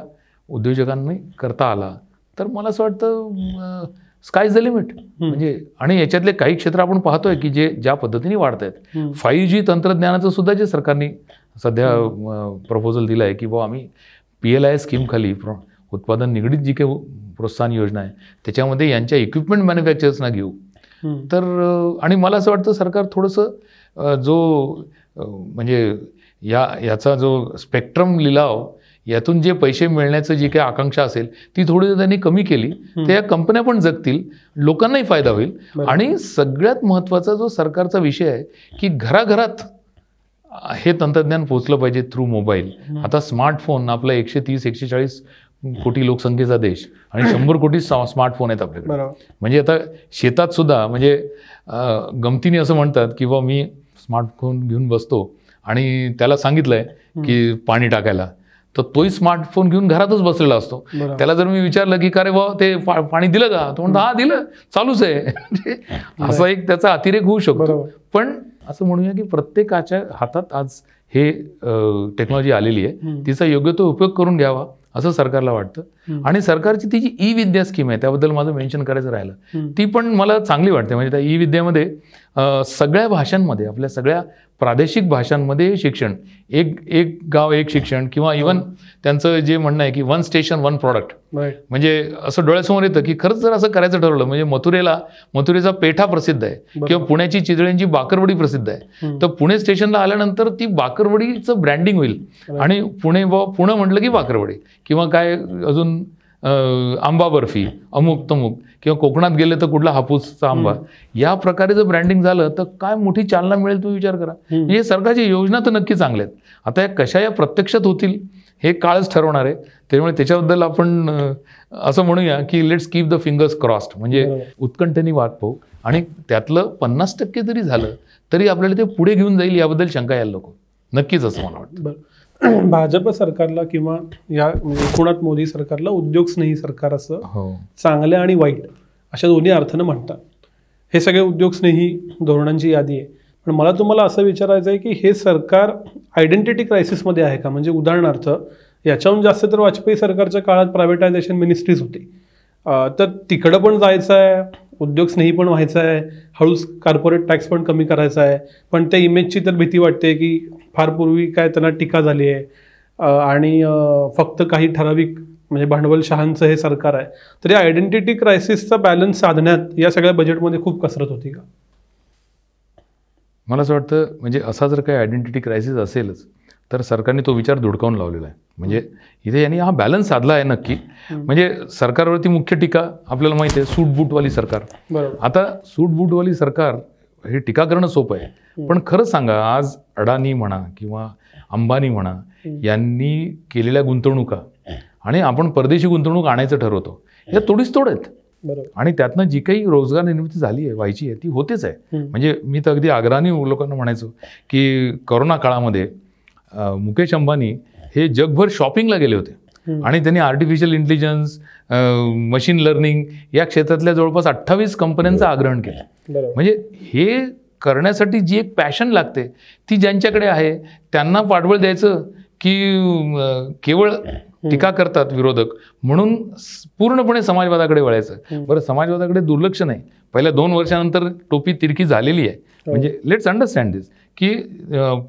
उद्योजकांनी करता आला तर मला असं वाटतं स्काय इज द लिमिट. म्हणजे आणि याच्यातले काही क्षेत्र आपण पाहतोय की जे ज्या पद्धतीने वाढत आहेत. 5G तंत्रज्ञानाचं सुद्धा जे सरकारने सध्या प्रपोजल दिलं आहे की बाबा आम्ही PLI स्कीमखाली उत्पादन निगडीत जी काही प्रोत्साहन योजना आहे त्याच्यामध्ये यांच्या इक्विपमेंट मॅन्युफॅक्चरर्सना घेऊ. तर आणि मला असं वाटतं सरकार थोडंसं जो म्हणजे याचा जो स्पेक्ट्रम लिलाव यातून जे पैसे मिळण्याचं जी काही आकांक्षा असेल ती थोडी त्यांनी कमी केली तर या कंपन्या पण जगतील, लोकांनाही फायदा होईल. आणि सगळ्यात महत्त्वाचा जो सरकारचा विषय आहे की घराघरात हे तंत्रज्ञान पोहोचलं पाहिजे थ्रू मोबाईल. आता स्मार्टफोन आपला 130-140 कोटी लोकसंख्येचा देश आणि 100 कोटी स्मार्टफोन आहेत आपल्याकडे. म्हणजे आता शेतात सुद्धा म्हणजे गमतीने असं म्हणतात की बा मी स्मार्टफोन घेऊन बसतो आणि त्याला सांगितलंय की पाणी टाकायला, तर तोही स्मार्टफोन घेऊन घरातच बसलेला असतो. त्याला जर मी विचारलं की अरे बा ते पाणी दिलं का, तो म्हणतो हा दिलं, चालूच आहे. असा एक त्याचा अतिरेक होऊ शकतो. पण असं म्हणूया की प्रत्येकाच्या हातात आज हे टेक्नॉलॉजी आलेली आहे, तिचा योग्य तो उपयोग करून घ्यावा असं सरकारला वाटतं. आणि सरकारची ती जी ई-विद्या स्कीम आहे त्याबद्दल माझं मेन्शन करायचं राहिलं, ती पण मला चांगली वाटते. म्हणजे त्या ई-विद्यामध्ये सगळ्या भाषांमध्ये, आपल्या सगळ्या प्रादेशिक भाषांमध्ये शिक्षण, एक गाव एक शिक्षण, किंवा इव्हन त्यांचं जे म्हणणं आहे की वन स्टेशन वन प्रॉडक्ट, म्हणजे असं डोळ्यासमोर येतं की खरंच जर असं करायचं ठरवलं, म्हणजे मथुरेचा पेठा प्रसिद्ध आहे किंवा पुण्याची चितळ्यांची बाकरवडी प्रसिद्ध आहे, तर पुणे स्टेशनला आल्यानंतर ती बाकरवडीचं ब्रँडिंग होईल आणि पुणे म्हटलं की बाकरवडी, किंवा काय अजून आंबा बर्फी, अमुक तमुक, किंवा कोकणात गेले तर कुठला हापूसचा आंबा, या प्रकारे जर ब्रँडिंग झालं तर काय मोठी चालना मिळेल, तुम्ही विचार करा. म्हणजे सरकारची योजना तर नक्की चांगल्या आहेत. आता या कशा या प्रत्यक्षात होतील हे काळच ठरवणार आहे. त्यामुळे त्याच्याबद्दल आपण असं म्हणूया की let's keep the fingers crossed, म्हणजे उत्कंठेने वाट पाहू, आणि त्यातलं 50% जरी झालं तरी आपल्याला ते पुढे घेऊन जाईल याबद्दल शंका यायला नको, नक्कीच असं मला वाटतं. भाजप सरकारला किंवा या एकूणात मोदी सरकारला उद्योगस्नेही सरकार असं चांगल्या आणि वाईट अशा दोन्ही अर्थानं म्हणतात. हे सगळे उद्योगस्नेही धोरणांची यादी आहे. पण मला तुम्हाला असं विचारायचं आहे की हे सरकार आयडेंटिटी क्रायसिसमध्ये आहे का? म्हणजे उदाहरणार्थ याच्याहून जास्त तर वाजपेयी सरकारच्या काळात प्रायव्हेटायझेशन मिनिस्ट्रीज होती, तर तिकडं पण जायचं आहे, उद्योगस्नेही पण व्हायचं आहे, हळूच कॉर्पोरेट टॅक्स पण कमी करायचा आहे, पण त्या इमेजची तर भीती वाटते की फार पूर्वी काय त्यांना टीका झाली आहे आणि फक्त काही ठराविक म्हणजे भांडवलशहांचं हे सरकार आहे. तर या आयडेंटिटी क्रायसिसचा बॅलन्स साधण्यात या सगळ्या बजेटमध्ये खूप कसरत होती का? मला असं वाटतं, म्हणजे असा जर काही आयडेंटिटी क्रायसिस असेलच तर सरकारने तो विचार धुडकावून लावलेला आहे. म्हणजे इथे यांनी हा बॅलन्स साधला आहे नक्की. म्हणजे सरकारवरती मुख्य टीका आपल्याला माहिती आहे, सूटबूटवाली सरकार. आता सूटबूटवाली सरकार हे टीका करणं सोपं आहे, पण खरंच सांगा, आज अडानी म्हणा किंवा अंबानी म्हणा यांनी केलेल्या गुंतवणुका आणि आपण परदेशी गुंतवणूक आणायचं ठरवतो, या तोडीस तोड आहेत. आणि त्यातनं जी काही रोजगार निर्मिती झाली आहे, व्हायची आहे, ती होतेच आहे. म्हणजे मी तर अगदी आग्रहाने लोकांना म्हणायचो की कोरोना काळामध्ये मुकेश अंबानी हे जगभर शॉपिंगला गेले होते आणि त्यांनी आर्टिफिशियल इंटेलिजन्स, मशीन लर्निंग या क्षेत्रातल्या जवळपास 28 कंपन्यांचं आग्रहण केलं. म्हणजे हे करण्यासाठी जी एक पॅशन लागते ती ज्यांच्याकडे आहे त्यांना पाठबळ द्यायचं की केवळ टीका करतात विरोधक म्हणून पूर्णपणे समाजवादाकडे वळायचं. बरं, समाजवादाकडे दुर्लक्ष नाही, पहिल्या 2 वर्षानंतर टोपी तिरकी झालेली आहे. म्हणजे लेट्स अंडरस्टँड दिस की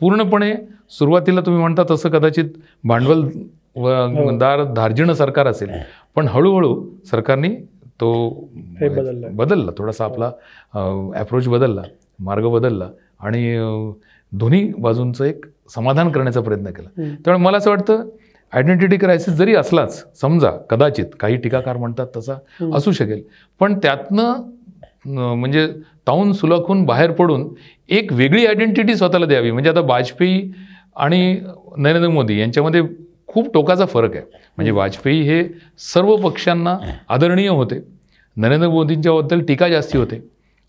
पूर्णपणे सुरुवातीला तुम्ही म्हणता तसं कदाचित भांडवलदार धार्जिणं सरकार असेल, पण हळूहळू सरकारने तो बदलला, थोडासा आपला ॲप्रोच बदलला, मार्ग बदलला आणि दोन्ही बाजूंचं एक समाधान करण्याचा प्रयत्न केला. त्यामुळे मला असं वाटतं आयडेंटिटी क्रायसिस जरी असलाच, समजा कदाचित काही टीकाकार म्हणतात तसा असू शकेल, पण त्यातनं म्हणजे ताऊन सुलाखून बाहेर पडून एक वेगळी आयडेंटिटी स्वतःला द्यावी. म्हणजे आता वाजपेयी आणि नरेंद्र मोदी यांच्यामध्ये खूप टोकाचा फरक आहे. म्हणजे वाजपेयी हे सर्व पक्षांना आदरणीय होते, नरेंद्र मोदींच्याबद्दल टीका जास्ती होते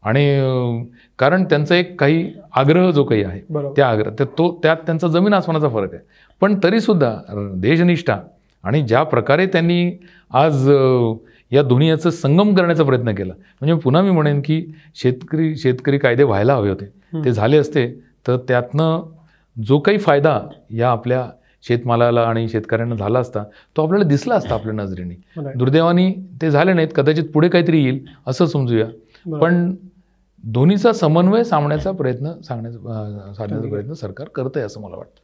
आणि कारण त्यांचा एक काही आग्रह जो काही आहे त्या आग्रह त्यात त्यांचा जमीन आसमानाचा फरक आहे. पण तरीसुद्धा देशनिष्ठा आणि ज्या प्रकारे त्यांनी आज या दोन्हीचं संगम करण्याचा प्रयत्न केला, म्हणजे पुन्हा मी म्हणेन की शेतकरी कायदे व्हायला हवे होते, ते झाले असते तर त्यातनं जो काही फायदा या आपल्या शेतमालाला आणि शेतकऱ्यांना झाला असता तो आपल्याला दिसला असता आपल्या नजरेने. दुर्दैवाने ते झाले नाहीत, कदाचित पुढे काहीतरी येईल असं समजूया. पण दोन्हीचा समन्वय साधण्याचा प्रयत्न सरकार करत आहे असं मला वाटतं.